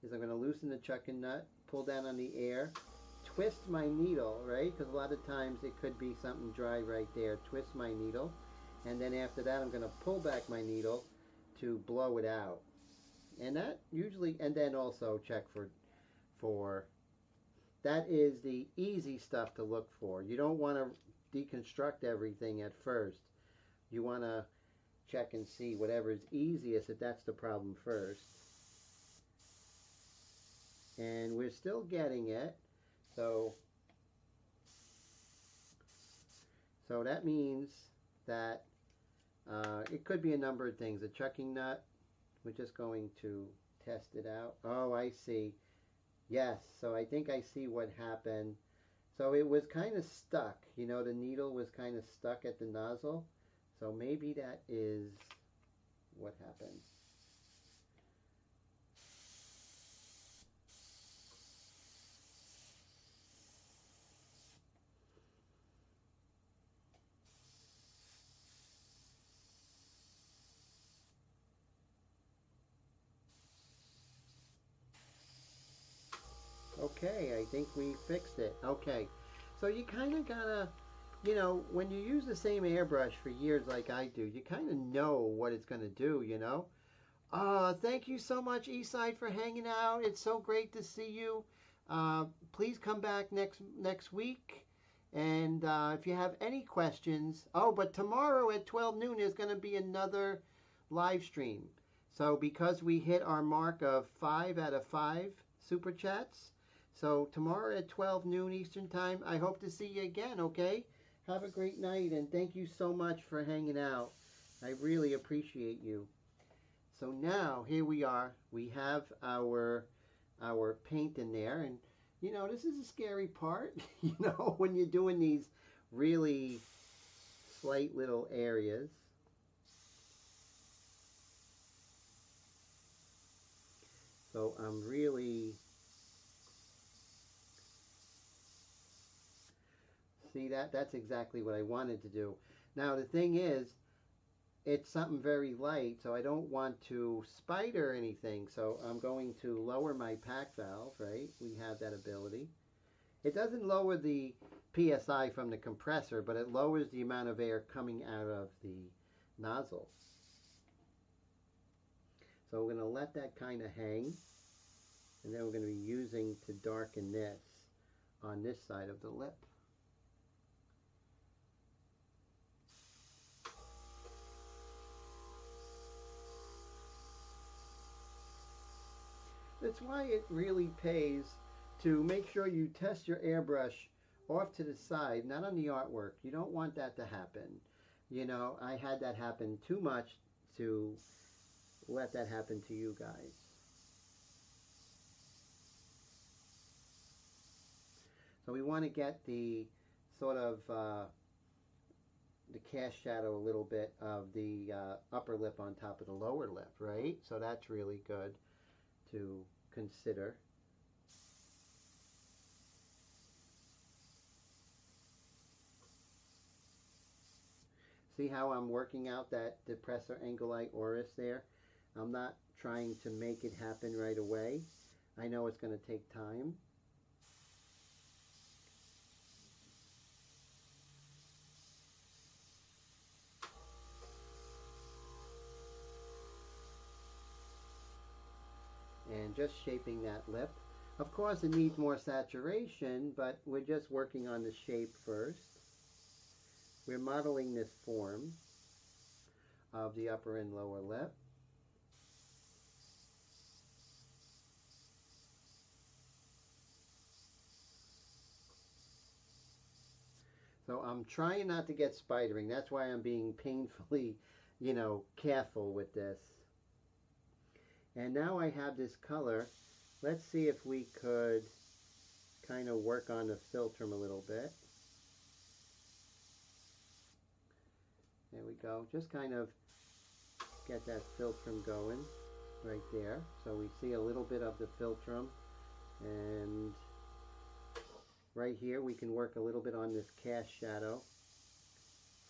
Is I'm going to loosen the chucking nut, pull down on the air, twist my needle, right? Because a lot of times it could be something dry right there. Twist my needle, and then after that I'm going to pull back my needle to blow it out. And that usually, and then also check for that is the easy stuff to look for. You don't want to deconstruct everything at first. You want to check and see whatever is easiest, if that's the problem first. And we're still getting it. So that means that it could be a number of things. A chucking nut, we're just going to test it out. Oh, I see. Yes, so I think I see what happened. So it was kind of stuck. You know, the needle was kind of stuck at the nozzle. So maybe that is what happened. Okay, I think we fixed it. Okay, so you kind of gotta, you know, when you use the same airbrush for years like I do, you kind of know what it's gonna do, you know. Thank you so much, Eastside, for hanging out. It's so great to see you. Please come back next week. And if you have any questions, oh, but tomorrow at 12 noon is going to be another live stream. So because we hit our mark of 5 out of 5 super chats, so tomorrow at 12 noon Eastern time, I hope to see you again, okay? Have a great night, and thank you so much for hanging out. I really appreciate you. So now here we are. We have our paint in there, and you know, this is a scary part. You know, when you're doing these really slight little areas. So I'm really, see, that's exactly what I wanted to do. Now the thing is, it's something very light, so I don't want to spider anything. So I'm going to lower my pack valve, right? We have that ability. It doesn't lower the PSI from the compressor, but it lowers the amount of air coming out of the nozzle. So we're going to let that kind of hang, and then we're going to be using to darken this on this side of the lip. That's why it really pays to make sure you test your airbrush off to the side, not on the artwork. You don't want that to happen. You know, I had that happen too much to let that happen to you guys. So we want to get the sort of the cast shadow a little bit of the upper lip on top of the lower lip, right? So that's really good to consider. See how I'm working out that depressor angulite oris there? I'm not trying to make it happen right away. I know it's going to take time. And just shaping that lip. Of course, it needs more saturation, but we're just working on the shape first. We're modeling this form of the upper and lower lip. So I'm trying not to get spidering. That's why I'm being painfully, you know, careful with this. And now I have this color. Let's see if we could kind of work on the philtrum a little bit. There we go. Just kind of get that philtrum going right there. So we see a little bit of the philtrum, and right here we can work a little bit on this cast shadow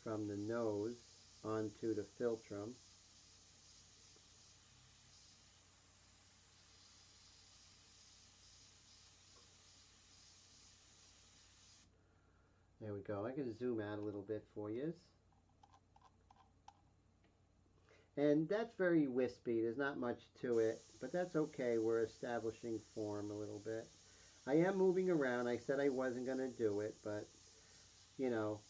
from the nose onto the philtrum. go. I can zoom out a little bit for you. And that's very wispy. There's not much to it, but that's okay. We're establishing form a little bit. I am moving around. I said I wasn't going to do it, but, you know,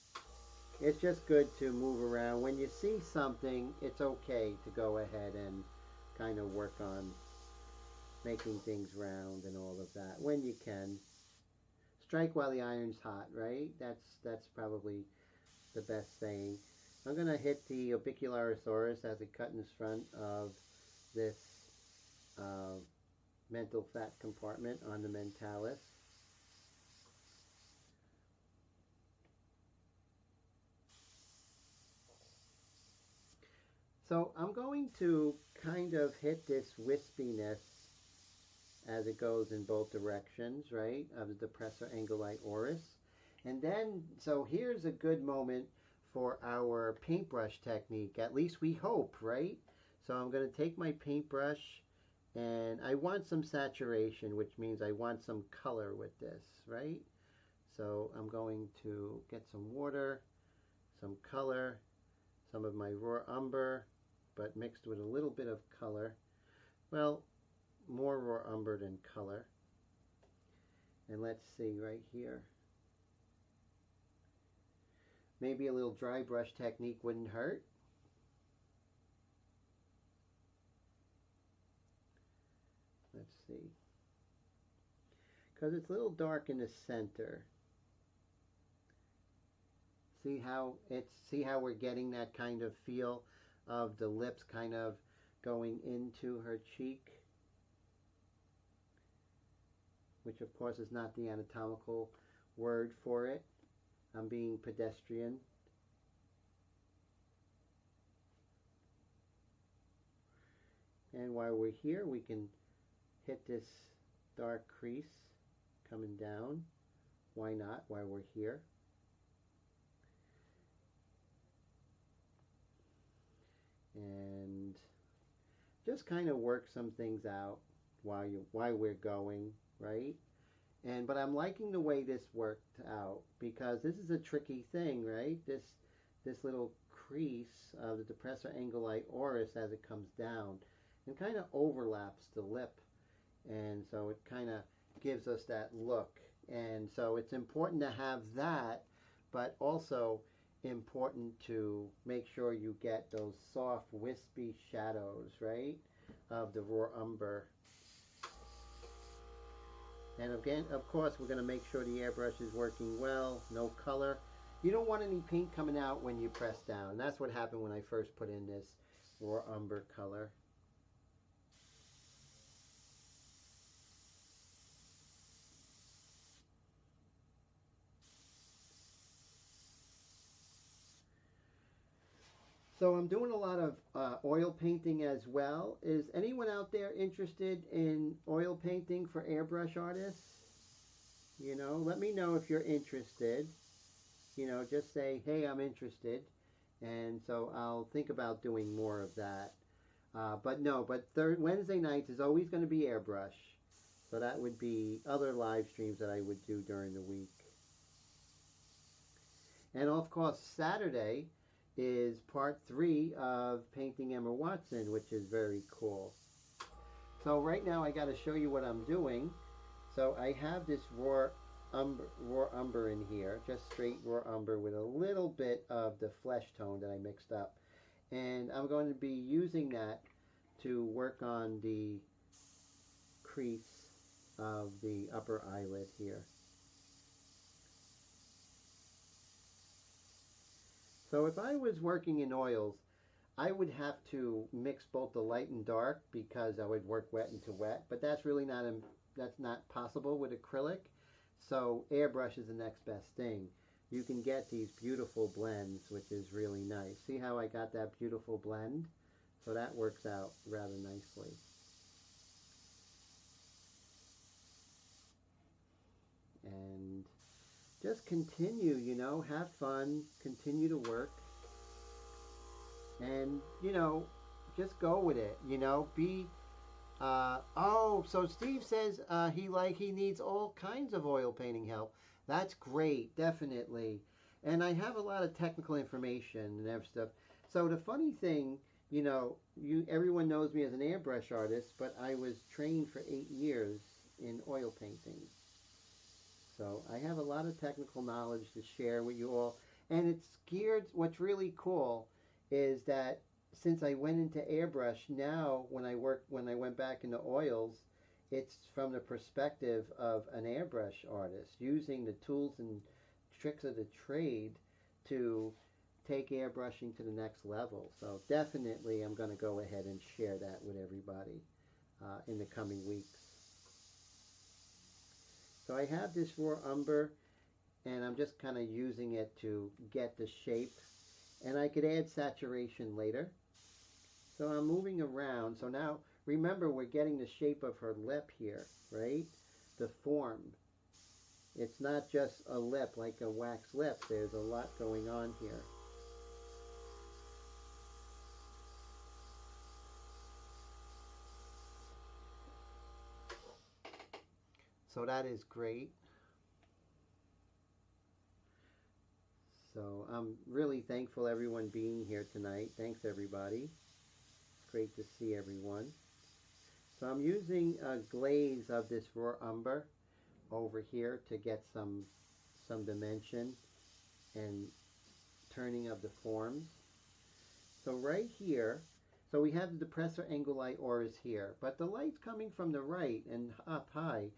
it's just good to move around. When you see something, it's okay to go ahead and kind of work on making things round and all of that when you can. Strike while the iron's hot, right? That's probably the best saying. I'm going to hit the Orbicularosaurus as a cut in front of this mental fat compartment on the mentalis. So I'm going to kind of hit this wispiness as it goes in both directions, right, of the depressor angulite oris. And then, so here's a good moment for our paintbrush technique. At least we hope, right? So I'm going to take my paintbrush, and I want some saturation, which means I want some color with this, right? So I'm going to get some water, some color, some of my raw umber, but mixed with a little bit of color. Well, more raw umber than color. And let's see right here. Maybe a little dry brush technique wouldn't hurt. Let's see. Because it's a little dark in the center. See how we're getting that kind of feel of the lips kind of going into her cheek, which of course is not the anatomical word for it. I'm being pedestrian. And while we're here, we can hit this dark crease coming down. Why not while we're here? And just kind of work some things out while we're going, right? But I'm liking the way this worked out, because this is a tricky thing, right? This little crease of the depressor angulite oris as it comes down and kind of overlaps the lip, and so it kind of gives us that look. And so it's important to have that, but also important to make sure you get those soft wispy shadows, right, of the raw umber. And again, of course, we're going to make sure the airbrush is working well, no color. You don't want any paint coming out when you press down. That's what happened when I first put in this raw umber color. So I'm doing a lot of oil painting as well. Is anyone out there interested in oil painting for airbrush artists? You know, let me know if you're interested. You know, just say, hey, I'm interested. And so I'll think about doing more of that. But Wednesday nights is always going to be airbrush. So that would be other live streams that I would do during the week. And of course, Saturday is part 3 of painting Emma Watson, which is very cool. So right now I got to show you what I'm doing. So I have this raw umber in here, just straight raw umber with a little bit of the flesh tone that I mixed up. And I'm going to be using that to work on the crease of the upper eyelid here. So if I was working in oils, I would have to mix both the light and dark, because I would work wet into wet, but that's really that's not possible with acrylic. So airbrush is the next best thing. You can get these beautiful blends, which is really nice. See how I got that beautiful blend? So that works out rather nicely. And just continue, you know, have fun, continue to work, and, you know, just go with it, you know, so Steve says he needs all kinds of oil painting help. That's great, definitely. And I have a lot of technical information and every stuff. So the funny thing, everyone knows me as an airbrush artist, but I was trained for 8 years in oil painting. So I have a lot of technical knowledge to share with you all. And it's geared, what's really cool is that since I went into airbrush, now when I went back into oils, it's from the perspective of an airbrush artist using the tools and tricks of the trade to take airbrushing to the next level. So definitely I'm going to go ahead and share that with everybody in the coming weeks. So I have this raw umber, and I'm just kind of using it to get the shape, and I could add saturation later. So I'm moving around. So now remember, we're getting the shape of her lip here, right? The form. It's not just a lip like a wax lip. There's a lot going on here. So that is great. So I'm really thankful everyone being here tonight. Thanks everybody. It's great to see everyone. So I'm using a glaze of this raw umber over here to get some dimension and turning of the forms. So right here, so we have the depressor angle light auras here, but the light's coming from the right and up high.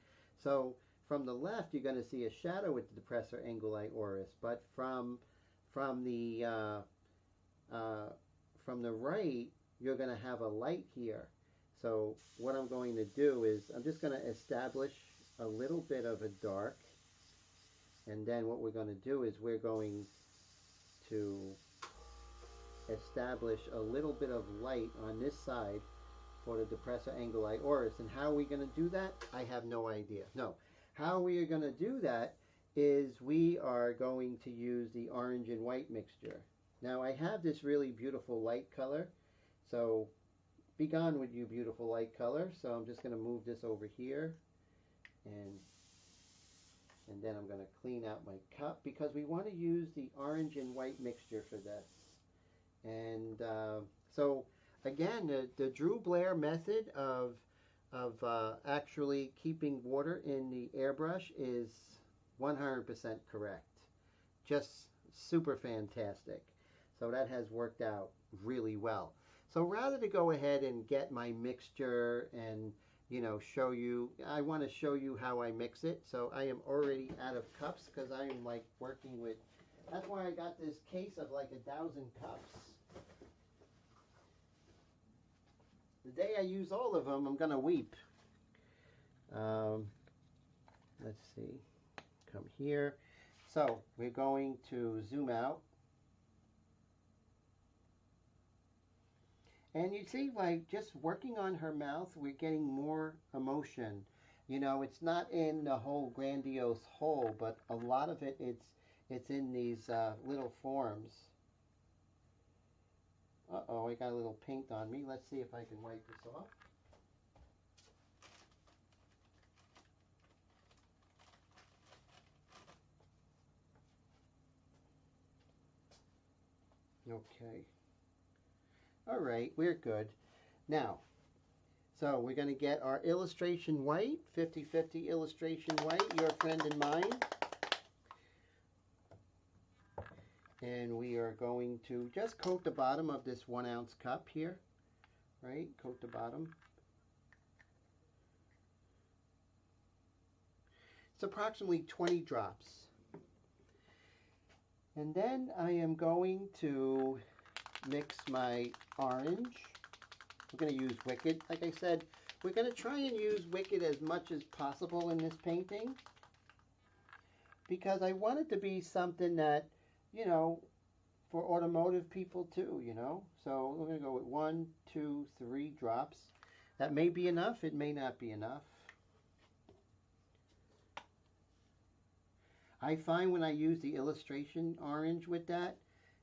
So from the left, you're going to see a shadow with the depressor angle light auras, but from the right, you're going to have a light here. So what I'm going to do is I'm just going to establish a little bit of a dark, and then what we're going to do is we're going to establish a little bit of light on this side for the depressor angle light auras. And how are we going to do that? I have no idea. No. How we are going to do that is we are going to use the orange and white mixture. Now I have this really beautiful light color, so be gone with you beautiful light color. So I'm just going to move this over here, and then I'm going to clean out my cup because we want to use the orange and white mixture for this. And so again, the Drew Blair method of actually keeping water in the airbrush is 100% correct. Just super fantastic. So that has worked out really well. So rather to go ahead and get my mixture and show you, I want to show you how I mix it. So I am already out of cups because I am like working with, that's why I got this case of like 1,000 cups. The day I use all of them, I'm going to weep. Let's see. Come here. So we're going to zoom out. And you see, like, just working on her mouth, we're getting more emotion. It's not in the whole grandiose whole, but a lot of it, it's in these little forms. Uh-oh, I got a little paint on me. Let's see if I can wipe this off. Okay. All right, we're good. Now, so we're going to get our illustration white, 50-50 illustration white, your friend and mine. And we are going to just coat the bottom of this 1 ounce cup here, right? Coat the bottom. It's approximately 20 drops. And then I am going to mix my orange. We're going to use Wicked. Like I said, we're going to try and use Wicked as much as possible in this painting because I want it to be something that, for automotive people too, So we're going to go with 1, 2, 3 drops. That may be enough. It may not be enough. I find when I use the illustration orange with that,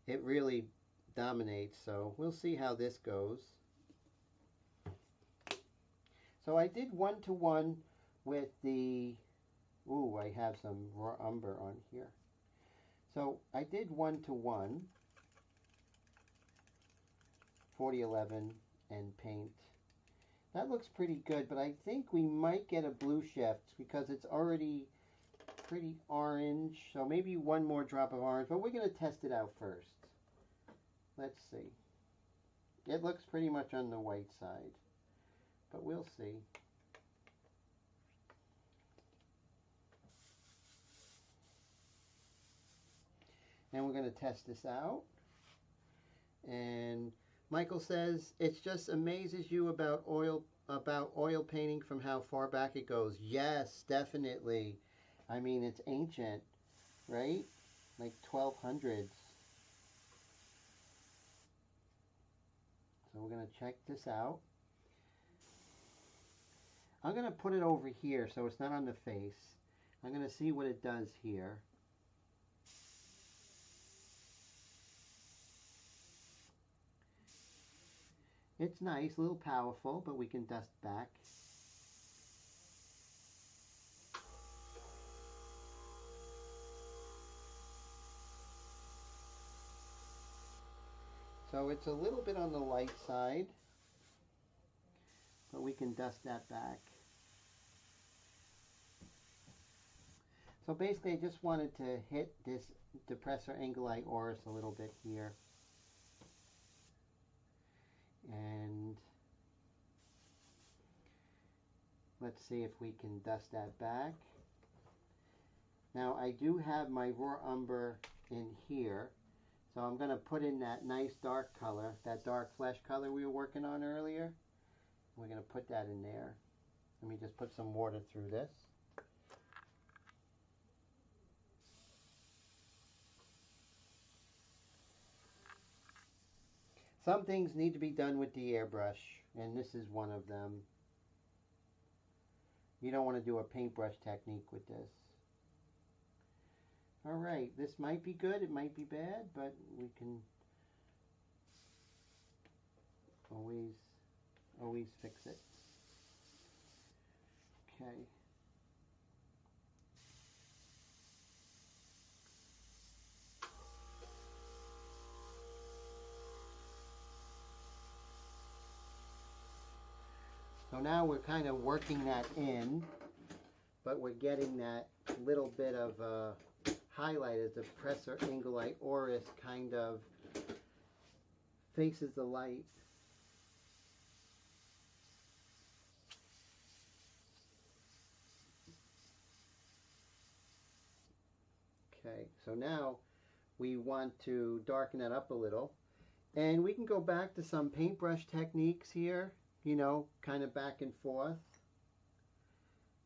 it really dominates. So we'll see how this goes. So I did 1-to-1 with the, ooh, I have some raw umber on here. So I did 1:1, 4011 and paint. That looks pretty good, but I think we might get a blue shift because it's already pretty orange. So maybe one more drop of orange, but we're going to test it out first. Let's see. It looks pretty much on the white side, but we'll see. And we're going to test this out. And Michael says, it just amazes you about oil painting from how far back it goes. Yes, definitely. I mean, it's ancient, right? Like 1200s. So we're going to check this out. I'm going to put it over here so it's not on the face. I'm going to see what it does here. It's nice, a little powerful, but we can dust back. So it's a little bit on the light side, but we can dust that back. So basically I just wanted to hit this Depressor Angeli Oris a little bit here. And let's see if we can dust that back. Now I do have my raw umber in here, so I'm going to put in that nice dark color, that dark flesh color we were working on earlier. We're going to put that in there. Let me just put some water through this. Some things need to be done with the airbrush, and this is one of them. You don't want to do a paintbrush technique with this. Alright, this might be good, it might be bad, but we can always fix it. Okay. So now we're kind of working that in, but we're getting that little bit of highlight as the Depressor Angeli Oris kind of faces the light. Okay, so now we want to darken that up a little. And we can go back to some paintbrush techniques here, you know, kind of back and forth.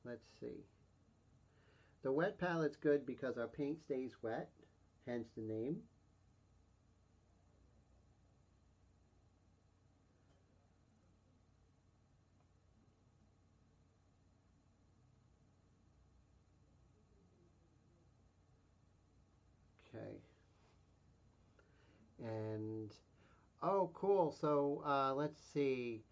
Let's see. The wet palette's good because our paint stays wet, hence the name. Okay. And, oh, cool. So, let's see.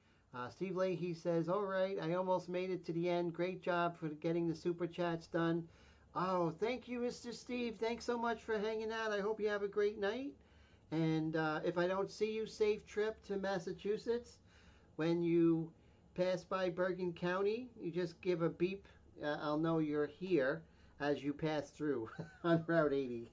Steve Leahy says, all right, I almost made it to the end. Great job for getting the super chats done. Oh, thank you, Mr. Steve. Thanks so much for hanging out. I hope you have a great night. And if I don't see you, safe trip to Massachusetts. When you pass by Bergen County, you just give a beep. I'll know you're here as you pass through on Route 80.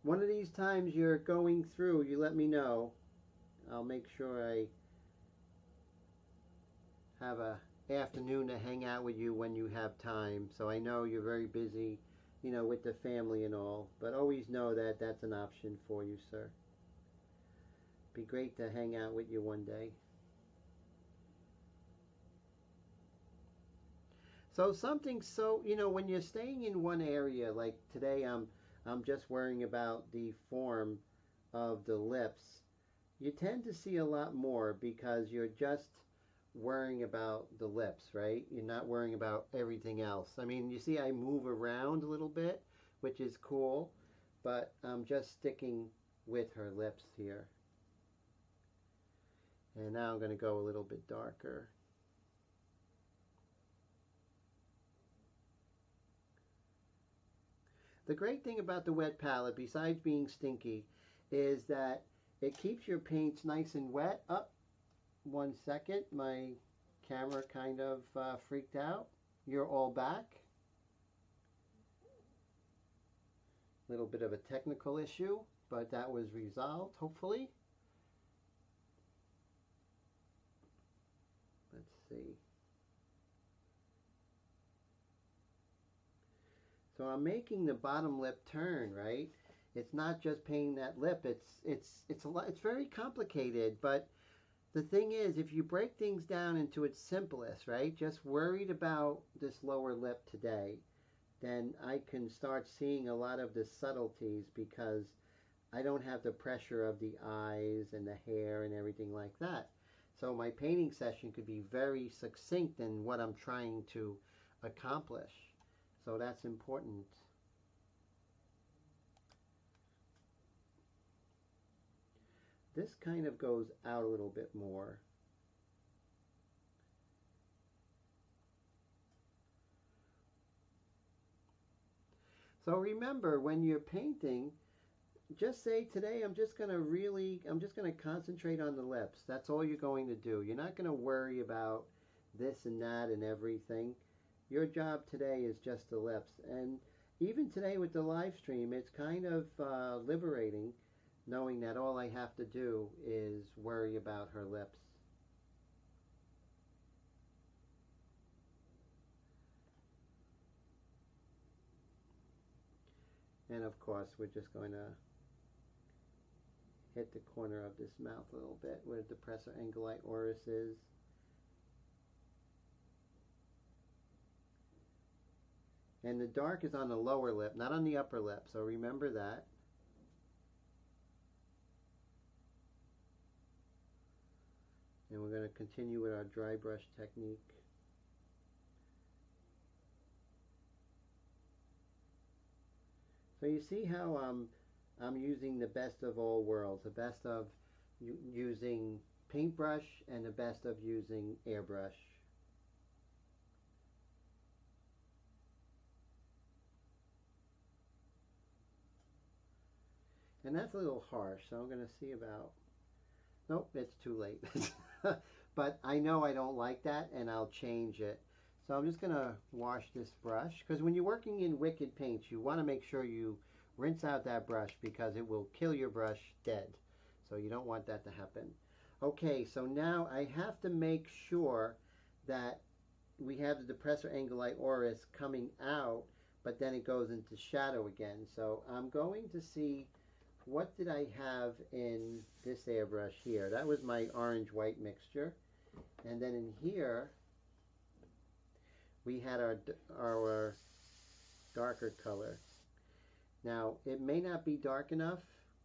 One of these times you're going through, you let me know. I'll make sure I have a afternoon to hang out with you when you have time. So I know you're very busy, you know, with the family and all. But always know that that's an option for you, sir. Be great to hang out with you one day. So something so, you know, when you're staying in one area, like today I'm just worrying about the form of the lips. You tend to see a lot more because you're just worrying about the lips, right? You're not worrying about everything else. I mean, you see I move around a little bit, which is cool, but I'm just sticking with her lips here. And now I'm going to go a little bit darker. The great thing about the wet palette, besides being stinky, is that it keeps your paints nice and wet. Up, 1 second, my camera kind of freaked out. You're all back. A little bit of a technical issue, but that was resolved, hopefully. Let's see. So I'm making the bottom lip turn, right? It's not just painting that lip. It's very complicated, but the thing is, if you break things down into its simplest, right? Just worried about this lower lip today, then I can start seeing a lot of the subtleties because I don't have the pressure of the eyes and the hair and everything like that. So my painting session could be very succinct in what I'm trying to accomplish. So that's important. This kind of goes out a little bit more. So remember, when you're painting, just say today I'm just going to concentrate on the lips. That's all you're going to do. You're not going to worry about this and that and everything. Your job today is just the lips. And even today with the live stream, it's kind of liberating knowing that all I have to do is worry about her lips. And of course, we're just going to hit the corner of this mouth a little bit where the depressor anguli oris is. And the dark is on the lower lip, not on the upper lip, so remember that. And we're going to continue with our dry brush technique. So you see how I'm using the best of all worlds, the best of using paintbrush and the best of using airbrush. And that's a little harsh, so I'm going to see about... Nope, it's too late. But I know I don't like that, and I'll change it. So I'm just going to wash this brush, because when you're working in wicked paints, you want to make sure you rinse out that brush, because it will kill your brush dead. So you don't want that to happen. Okay, so now I have to make sure that we have the depressor anguli oris coming out, but then it goes into shadow again. So I'm going to see... what did I have in this airbrush here? That was my orange-white mixture. And then in here, we had our darker color. Now, it may not be dark enough,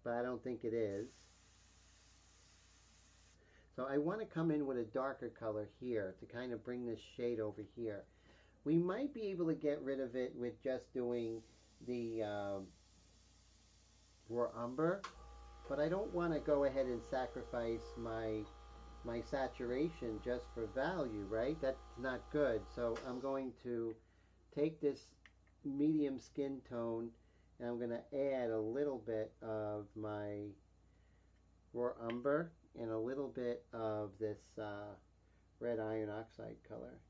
but I don't think it is. So I want to come in with a darker color here to kind of bring this shade over here. We might be able to get rid of it with just doing the raw umber, but I don't want to go ahead and sacrifice my saturation just for value, right? That's not good. So I'm going to take this medium skin tone and I'm going to add a little bit of my raw umber and a little bit of this red iron oxide color.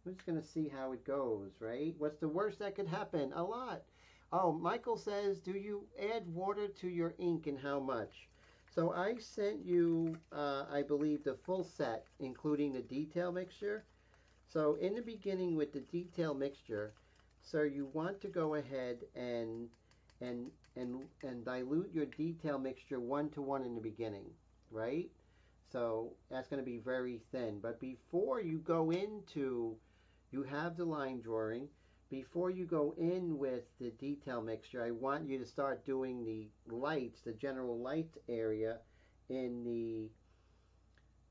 We're just going to see how it goes, right? What's the worst that could happen? A lot. Oh, Michael says, do you add water to your ink and how much? So I sent you, I believe, the full set, including the detail mixture. So in the beginning with the detail mixture, so you want to go ahead and dilute your detail mixture 1-to-1 in the beginning, right? So that's going to be very thin. But before you go into, you have the line drawing. Before you go in with the detail mixture, I want you to start doing the lights, the general lights area in the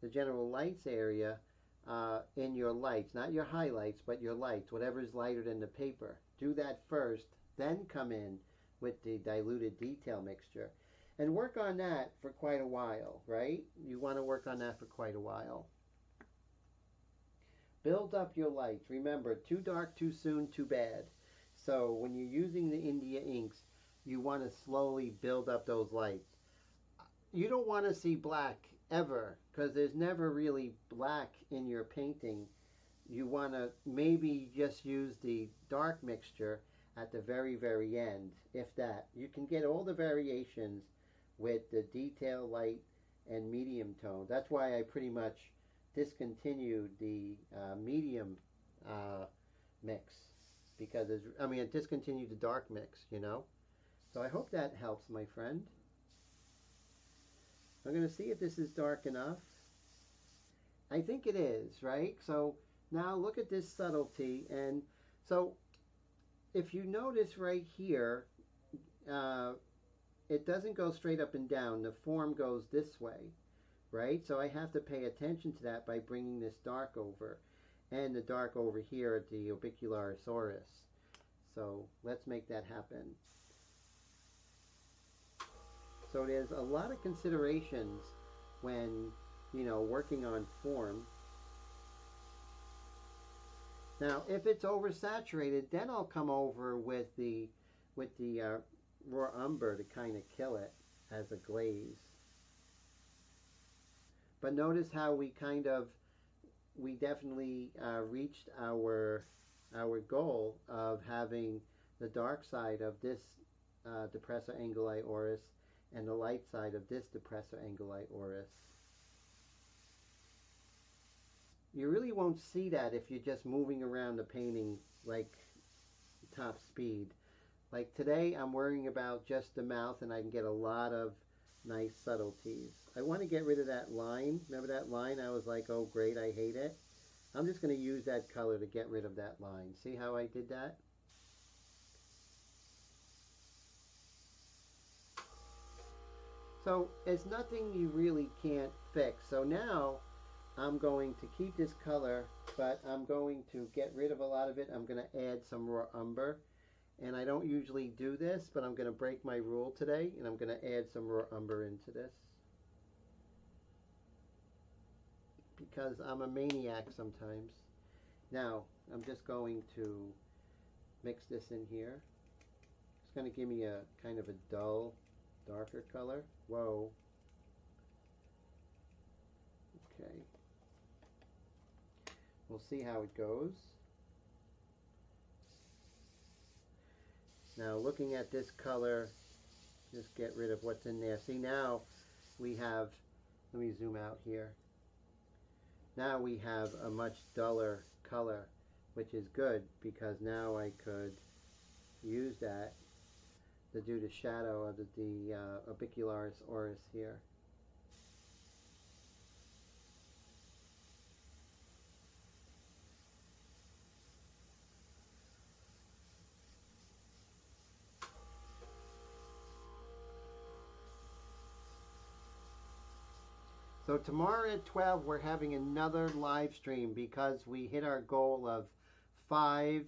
general lights area in your lights, not your highlights, but your lights, whatever is lighter than the paper. Do that first, then come in with the diluted detail mixture. And work on that for quite a while, right? You want to work on that for quite a while. Build up your lights. Remember, too dark too soon, too bad. So when you're using the India inks, you want to slowly build up those lights. You don't want to see black ever, because there's never really black in your painting. You want to maybe just use the dark mixture at the very, very end, if that. You can get all the variations with the detail, light, and medium tone. That's why I pretty much discontinued the medium mix, because I discontinued the dark mix, you know. So I hope that helps, my friend. I'm going to see if this is dark enough. I think it is, right? So now look at this subtlety. And so if you notice right here, it doesn't go straight up and down. The form goes this way, right? So I have to pay attention to that by bringing this dark over, and the dark over here at the orbicularis oris. So let's make that happen. So there's a lot of considerations when, you know, working on form. Now, if it's oversaturated, then I'll come over with the raw umber to kind of kill it as a glaze. But notice how we definitely reached our goal of having the dark side of this depressor anguli oris and the light side of this depressor anguli oris. You really won't see that if you're just moving around the painting like top speed. Like today I'm worrying about just the mouth, and I can get a lot of nice subtleties. I want to get rid of that line. Remember that line? I was like, oh great, I hate it. I'm just going to use that color to get rid of that line. See how I did that? So it's nothing you really can't fix. So now I'm going to keep this color, but I'm going to get rid of a lot of it. I'm going to add some raw umber. And I don't usually do this, but I'm going to break my rule today, and I'm going to add some raw umber into this, because I'm a maniac sometimes. Now, I'm just going to mix this in here. It's going to give me a kind of a dull, darker color. Whoa. Okay. We'll see how it goes. Now, looking at this color, just get rid of what's in there. See, now we have, let me zoom out here. Now we have a much duller color, which is good, because now I could use that to do the shadow of the orbicularis oris here. So tomorrow at 12, we're having another live stream, because we hit our goal of 5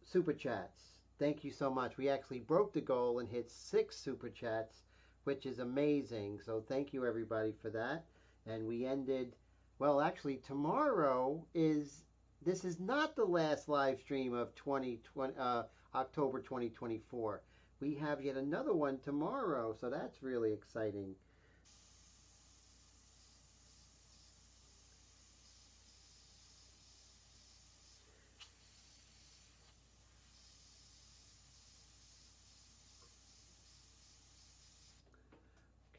super chats. Thank you so much. We actually broke the goal and hit 6 super chats, which is amazing. So thank you everybody for that. And we ended, well, actually tomorrow this is not the last live stream of October 2024. We have yet another one tomorrow, so that's really exciting.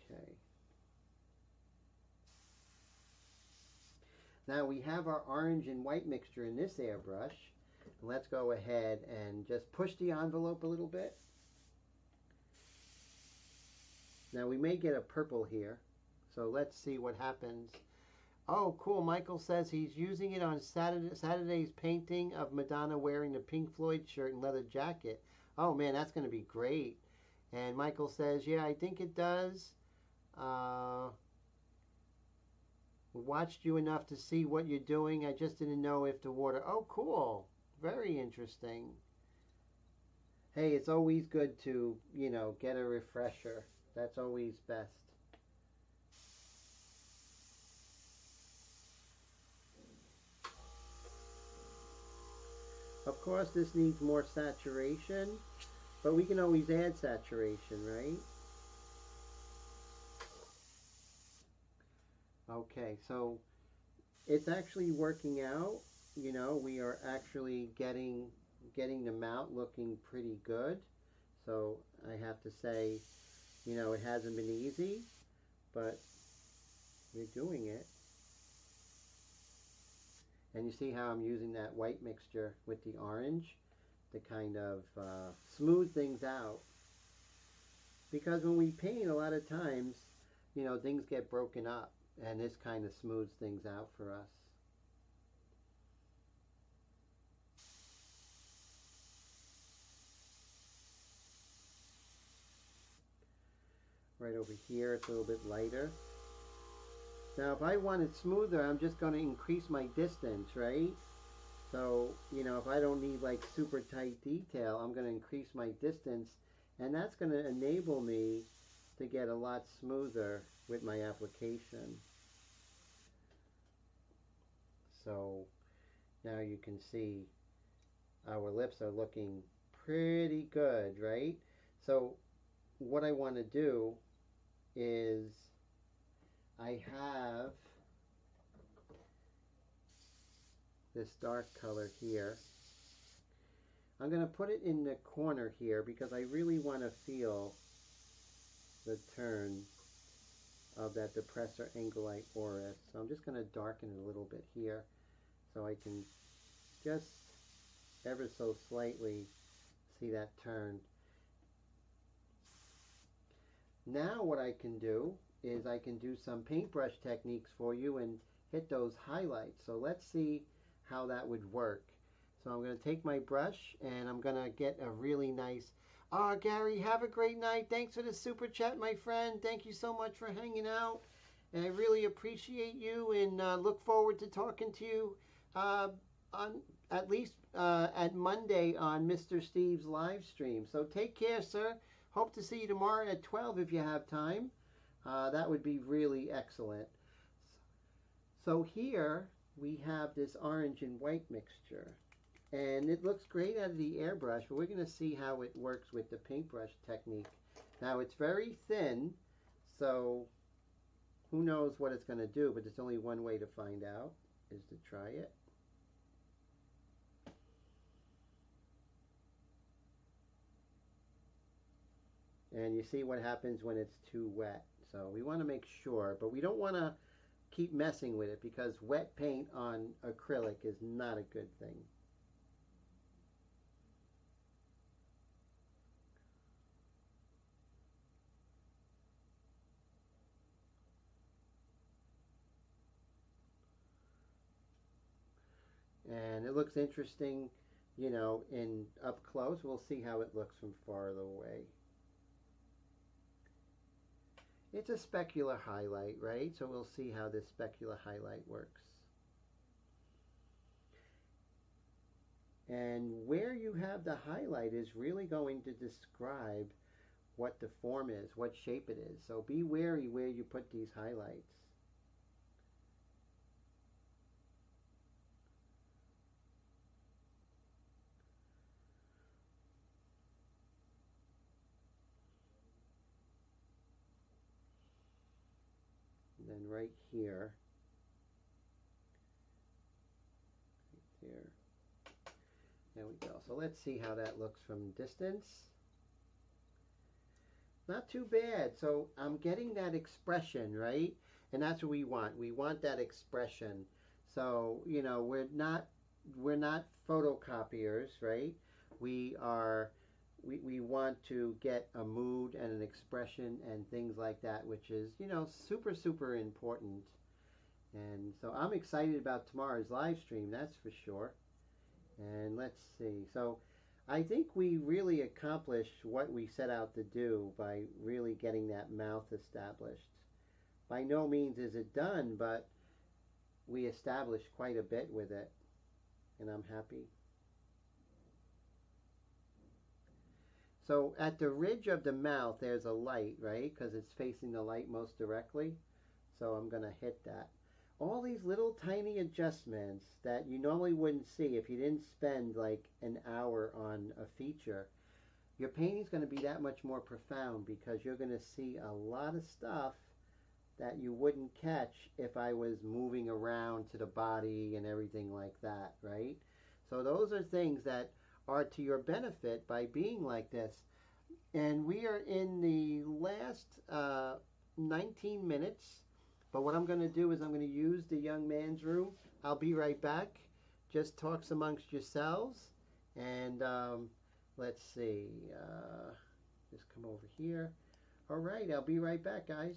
Okay. Now we have our orange and white mixture in this airbrush. Let's go ahead and just push the envelope a little bit. Now we may get a purple here, so let's see what happens. Oh, cool. Michael says he's using it on Saturday's painting of Madonna wearing the Pink Floyd shirt and leather jacket. Oh man, that's going to be great. And Michael says, yeah, I think it does. We watched you enough to see what you're doing. I just didn't know if the water... Oh, cool. Very interesting. Hey, it's always good to, get a refresher. That's always best. Of course, this needs more saturation, but we can always add saturation, right? Okay, so it's actually working out. We are actually getting the mount looking pretty good. So I have to say, it hasn't been easy, but we're doing it. And you see how I'm using that white mixture with the orange to kind of smooth things out. Because when we paint, a lot of times, things get broken up, and this kind of smooths things out for us. Right over here, it's a little bit lighter. Now, if I want it smoother, I'm just going to increase my distance, right? So, if I don't need like super tight detail, I'm going to increase my distance, and that's going to enable me to get a lot smoother with my application. So now you can see our lips are looking pretty good, right? So what I want to do is I have this dark color here. I'm going to put it in the corner here because I really want to feel the turn of that depressor angulite oris. So I'm just going to darken it a little bit here so I can just ever so slightly see that turn. Now what I can do is I can do some paintbrush techniques for you and hit those highlights. So let's see how that would work. So I'm going to take my brush and I'm going to get a really nice... Gary, have a great night. Thanks for the super chat, my friend. Thank you so much for hanging out. And I really appreciate you and look forward to talking to you on at least at Monday on Mr. Steve's live stream. So take care, sir. Hope to see you tomorrow at 12 if you have time. That would be really excellent. So here we have this orange and white mixture. And it looks great out of the airbrush, but we're going to see how it works with the paintbrush technique. Now it's very thin, so who knows what it's going to do, but there's only one way to find out, is to try it. And you see what happens when it's too wet. So we want to make sure, but we don't want to keep messing with it because wet paint on acrylic is not a good thing. And it looks interesting, in up close. We'll see how it looks from farther away. It's a specular highlight, right? So we'll see how this specular highlight works. And where you have the highlight is really going to describe what the form is, what shape it is. So be wary where you put these highlights. And then right here, right there. There we go. So let's see how that looks from distance. Not too bad. So I'm getting that expression, right? And that's what we want. We want that expression. So, we're not photocopiers, right? We are we want to get a mood and an expression and things like that, which is, super, super important. And so I'm excited about tomorrow's live stream, that's for sure. And let's see. So I think we really accomplished what we set out to do by really getting that mouth established. By no means is it done, but we established quite a bit with it, and I'm happy. So at the ridge of the mouth, there's a light, right? Because it's facing the light most directly. So I'm going to hit that. All these little tiny adjustments that you normally wouldn't see if you didn't spend like an hour on a feature. Your painting's going to be that much more profound because you're going to see a lot of stuff that you wouldn't catch if I was moving around to the body and everything like that, right? So those are things that are to your benefit by being like this. And we are in the last 19 minutes. But what I'm going to do is I'm going to use the young man's room. I'll be right back. Just talks amongst yourselves. And let's see. Just come over here. All right, I'll be right back, guys.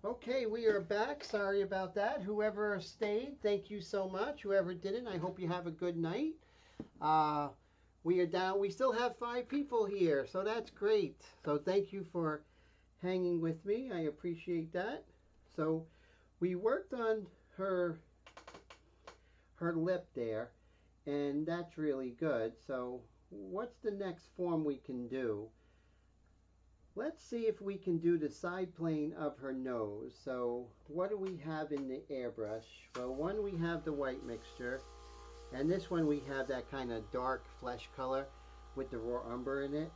Okay, we are back. Sorry about that. Whoever stayed, thank you so much. Whoever didn't, I hope you have a good night. Uh, we are down. We still have 5 people here, so that's great. So thank you for hanging with me. I appreciate that. So we worked on her lip there, and that's really good. So what's the next form we can do? Let's see if we can do the side plane of her nose. So what do we have in the airbrush? Well, one we have the white mixture, and this one we have that kind of dark flesh color with the raw umber in it.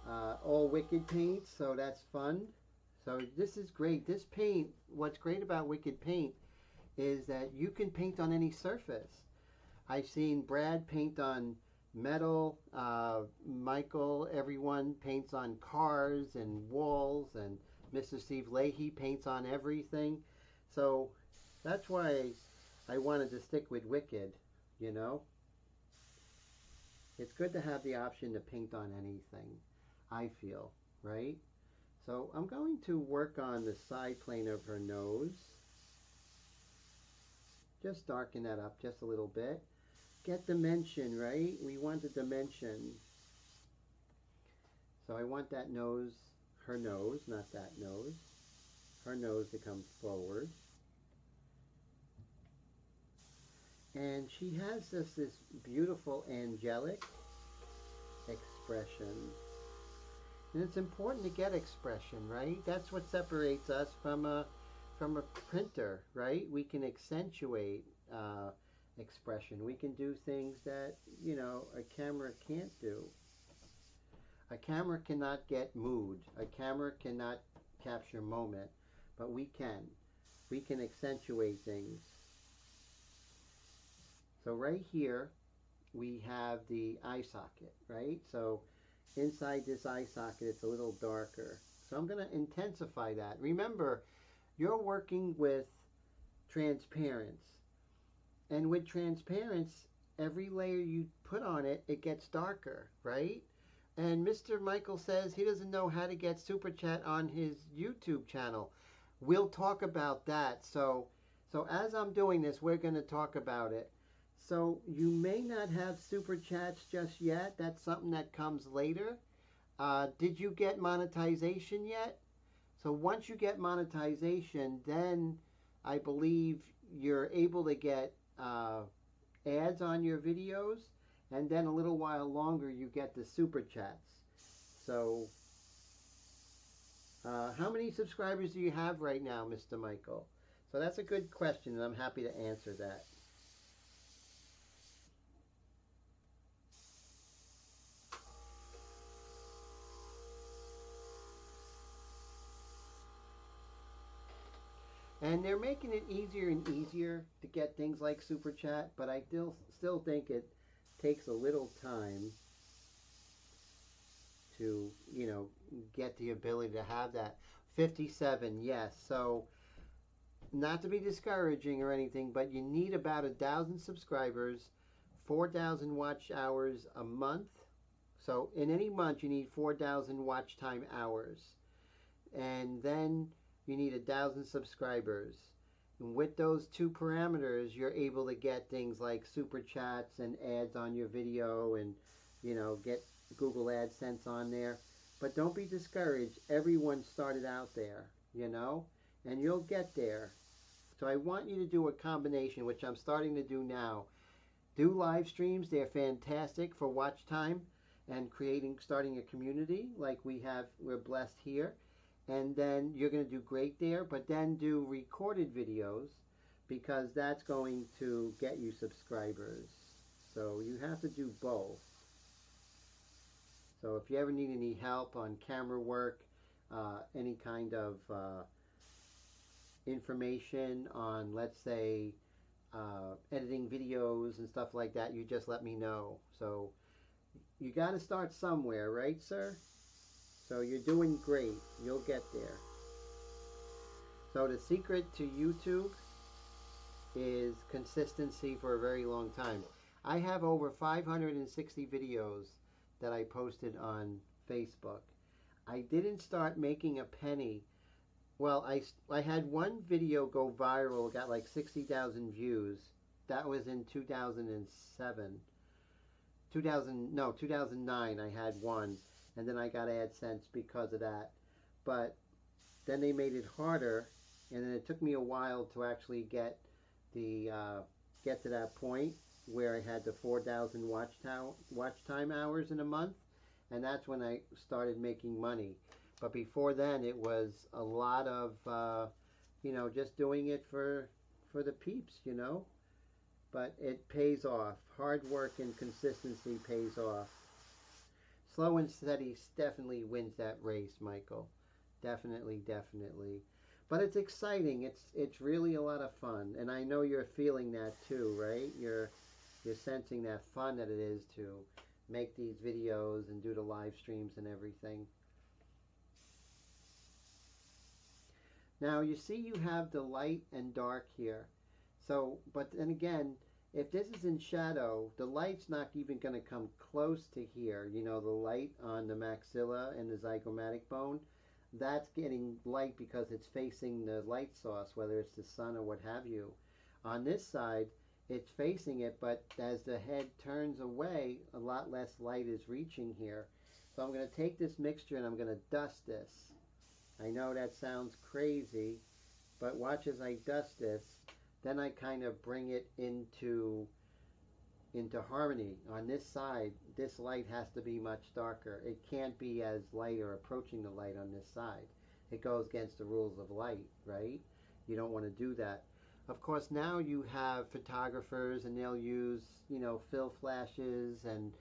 All Wicked paints, so that's fun. So this is great. This paint, what's great about Wicked paint is that you can paint on any surface. I've seen Brad paint on metal, Michael, everyone paints on cars and walls, and Mr. Steve Leahy paints on everything. So that's why I wanted to stick with Wicked, you know. It's good to have the option to paint on anything, I feel, right? So I'm going to work on the side plane of her nose. Just darken that up just a little bit. Get dimension, right? We want the dimension. So I want that nose, her nose, not that nose, her nose to come forward. And she has this beautiful angelic expression. And it's important to get expression, right? That's what separates us from a printer, right? We can accentuate expression. We can do things that, a camera can't do. A camera cannot get mood. A camera cannot capture moment, but we can. We can accentuate things. So right here, we have the eye socket, right? So inside this eye socket, it's a little darker. So I'm going to intensify that. Remember, you're working with transparents. And with transparents, every layer you put on it, it gets darker, right? And Mr. Michael says he doesn't know how to get Super Chat on his YouTube channel. We'll talk about that. So as I'm doing this, we're going to talk about it. So you may not have Super Chats just yet. That's something that comes later. Did you get monetization yet? So once you get monetization, then I believe you're able to get ads on your videos, and then a little while longer you get the Super Chats. So how many subscribers do you have right now, Mr. Michael? So that's a good question, and I'm happy to answer that. And they're making it easier and easier to get things like Super Chat, but I still think it takes a little time to, get the ability to have that. 57, yes. So not to be discouraging or anything, but you need about 1,000 subscribers, 4,000 watch hours a month. So in any month, you need 4,000 watch time hours. And then you need 1,000 subscribers. And with those two parameters, you're able to get things like Super Chats and ads on your video and, get Google AdSense on there. But don't be discouraged. Everyone started out there, and you'll get there. So I want you to do a combination, which I'm starting to do now. Do live streams. They're fantastic for watch time and starting a community like we're blessed here. And then you're going to do great there, but then do recorded videos because that's going to get you subscribers. So you have to do both. So if you ever need any help on camera work, any kind of information on, let's say, editing videos and stuff like that, you just let me know. So you got to start somewhere, right, sir? So you're doing great. You'll get there. So the secret to YouTube is consistency for a very long time. I have over 560 videos that I posted on Facebook. I didn't start making a penny. Well, I had one video go viral, got like 60,000 views. That was in 2007. 2009 I had one. And then I got AdSense because of that. But then they made it harder, and then it took me a while to actually get to that point where I had the 4,000 watch time hours in a month, and that's when I started making money. But before then, it was a lot of just doing it for the peeps, But it pays off. Hard work and consistency pays off. Slow and steady definitely wins that race, Michael. Definitely, definitely. But it's exciting. It's really a lot of fun, and I know you're feeling that too, right? You're sensing that fun that it is to make these videos and do the live streams and everything. Now you see you have the light and dark here. So, but then again, if this is in shadow, the light's not even going to come close to here. The light on the maxilla and the zygomatic bone, that's getting light because it's facing the light source, whether it's the sun or what have you. On this side, it's facing it, but as the head turns away, a lot less light is reaching here. So I'm going to take this mixture and I'm going to dust this. I know that sounds crazy, but watch as I dust this. Then I kind of bring it into into harmony. On this side, this light has to be much darker. It can't be as light or approaching the light on this side. It goes against the rules of light, right? You don't want to do that. Of course, now you have photographers and they'll use, fill flashes and,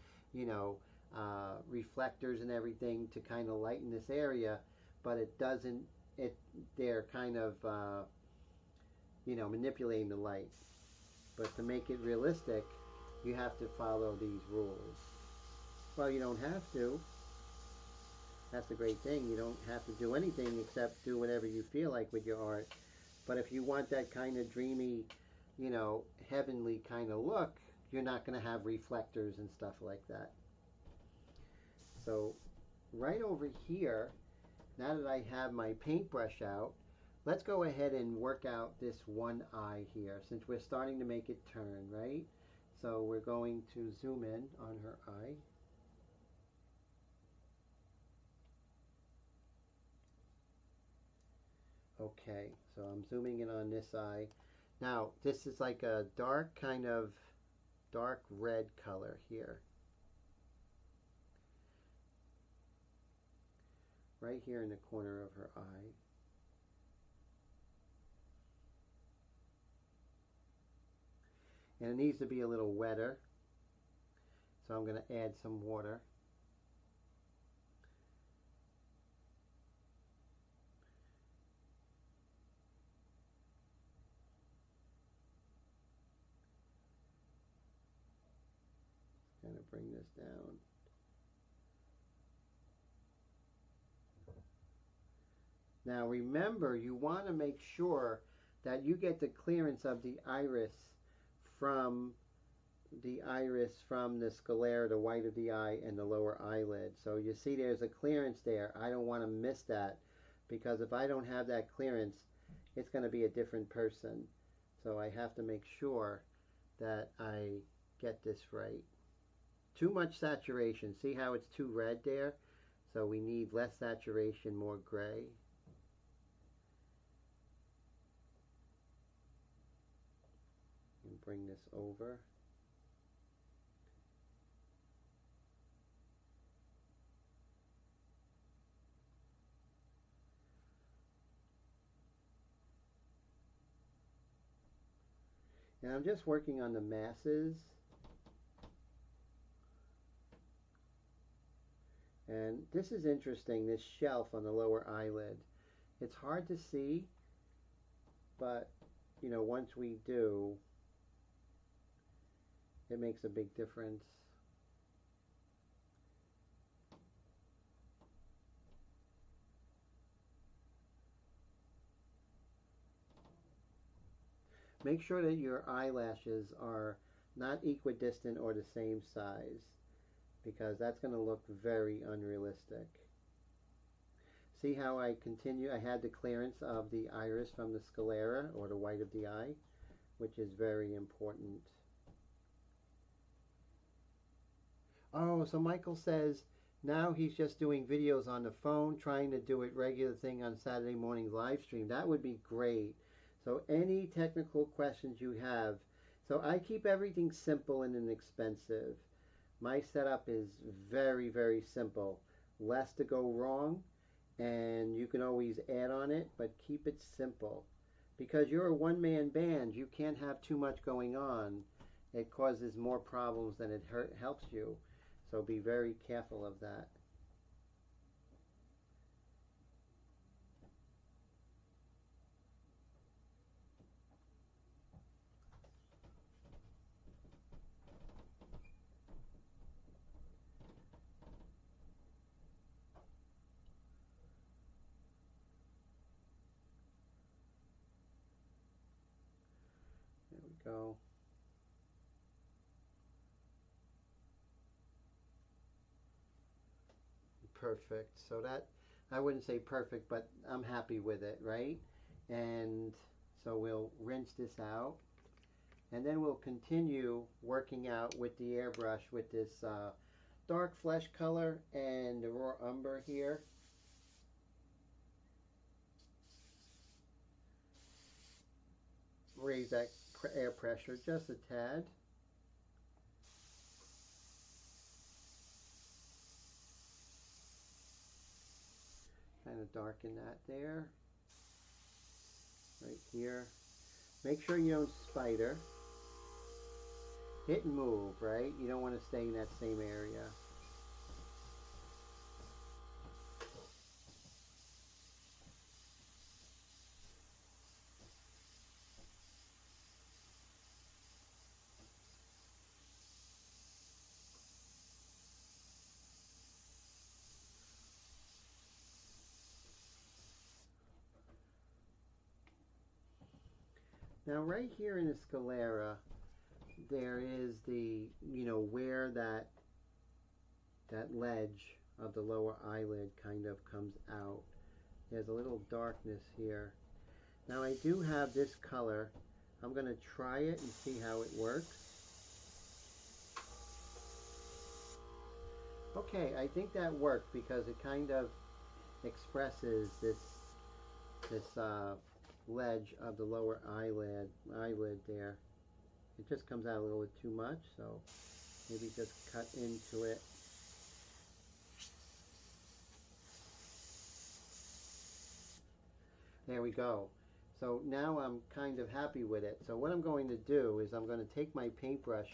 reflectors and everything to kind of lighten this area, but it doesn't, they're kind of, manipulating the light. But to make it realistic, you have to follow these rules. Well, you don't have to. That's the great thing. You don't have to do anything except do whatever you feel like with your art. But if you want that kind of dreamy, heavenly kind of look, you're not going to have reflectors and stuff like that. So right over here, now that I have my paintbrush out, let's go ahead and work out this one eye here, since we're starting to make it turn, right? So we're going to zoom in on her eye. Okay, so I'm zooming in on this eye. Now, this is like a dark kind of dark red color here. Right here in the corner of her eye. And it needs to be a little wetter. So I'm going to add some water. Kind of bring this down. Now remember, you want to make sure that you get the clearance of the iris from the sclera, the white of the eye, and the lower eyelid. So you see there's a clearance there. I don't want to miss that, because if I don't have that clearance, it's going to be a different person. So I have to make sure that I get this right. Too much saturation. See how it's too red there? So we need less saturation, more gray. And bring this over. And I'm just working on the masses. And this is interesting, this shelf on the lower eyelid. It's hard to see, but once we do, it makes a big difference. Make sure that your eyelashes are not equidistant or the same size, because that's going to look very unrealistic. See how I continue? I had the clearance of the iris from the sclera, or the white of the eye, which is very important. Oh, so Michael says now he's just doing videos on the phone, trying to do it regular thing on Saturday morning live stream. That would be great. So any technical questions you have, so I keep everything simple and inexpensive. My setup is very, very simple. Less to go wrong, and you can always add on it, but keep it simple. Because you're a one-man band, you can't have too much going on. It causes more problems than it helps you. So be very careful of that. There we go. Perfect. So that, I wouldn't say perfect, but I'm happy with it, right? And so we'll rinse this out, and then we'll continue working out with the airbrush with this dark flesh color and the raw umber here. Raise that air pressure just a tad. kind of darken that there. Right here. Make sure you don't spider. Hit and move, right? You don't want to stay in that same area. Now right here in the sclera, there is the, where that ledge of the lower eyelid kind of comes out. There's a little darkness here. Now I do have this color. I'm going to try it and see how it works. Okay, I think that worked because it kind of expresses this ledge of the lower eyelid there. It just comes out a little bit too much, so maybe just cut into it. There we go. So now I'm kind of happy with it. So what I'm going to do is I'm going to take my paintbrush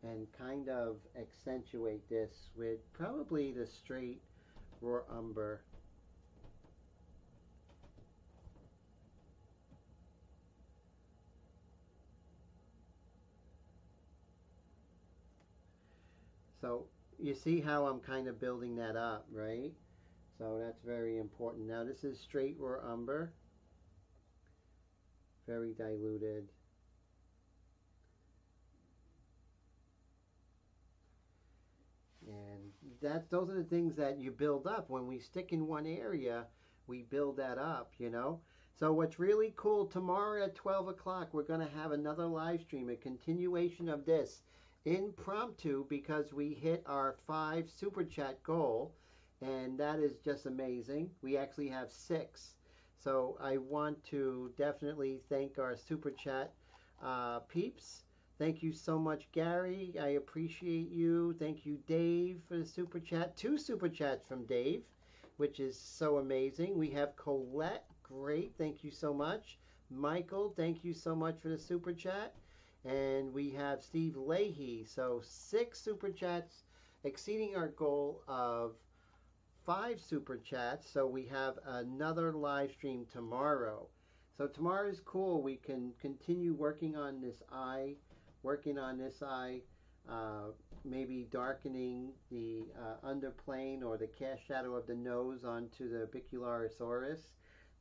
and kind of accentuate this with probably the straight raw umber. So you see how I'm kind of building that up, right? So that's very important. Now this is straight raw umber, very diluted. And those are the things that you build up. When we stick in one area, we build that up, So what's really cool, tomorrow at 12 o'clock, we're going to have another live stream, a continuation of this, impromptu, because we hit our 5 super chat goal, and that is just amazing. We actually have 6. So I want to definitely thank our super chat peeps. Thank you so much, Gary. I appreciate you. Thank you, Dave, for the super chat. 2 super chats from Dave, which is so amazing. We have Colette. Great. Thank you so much. Michael, thank you so much for the super chat. And we have Steve Leahy. So 6 super chats, exceeding our goal of 5 super chats. So we have another live stream tomorrow. So tomorrow is cool. We can continue working on this eye. Maybe darkening the underplane or the cast shadow of the nose onto the Bicularosaurus.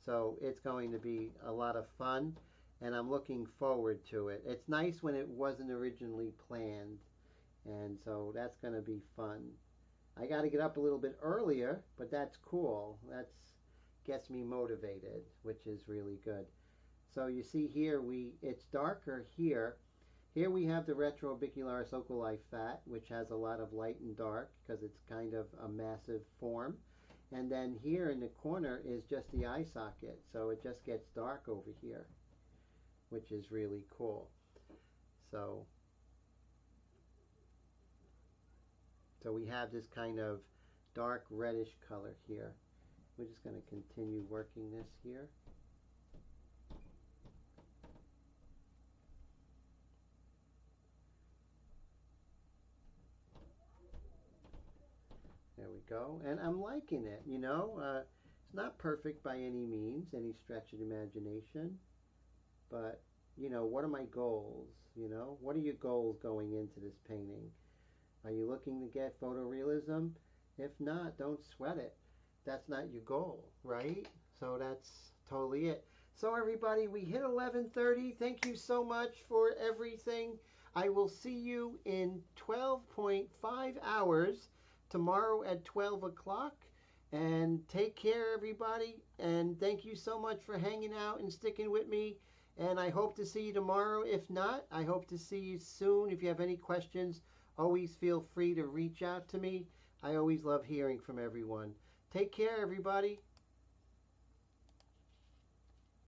So it's going to be a lot of fun, and I'm looking forward to it. It's nice when it wasn't originally planned, and so that's going to be fun. I got to get up a little bit earlier, but that's cool. That gets me motivated, which is really good. So you see here, it's darker here. Here we have the retrobicularis oculi fat, which has a lot of light and dark because it's kind of a massive form. And then here in the corner is just the eye socket, so it just gets dark over here, which is really cool. So we have this kind of dark reddish color here. We're just going to continue working this here. There we go. And I'm liking it, It's not perfect by any means, any stretch of imagination. But, what are my goals? What are your goals going into this painting? Are you looking to get photorealism? If not, don't sweat it. That's not your goal, right? So that's totally it. So everybody, we hit 11:30. Thank you so much for everything. I will see you in 12.5 hours tomorrow at 12 o'clock. And take care, everybody. And thank you so much for hanging out and sticking with me. And I hope to see you tomorrow. If not, I hope to see you soon. If you have any questions, always feel free to reach out to me. I always love hearing from everyone. Take care, everybody.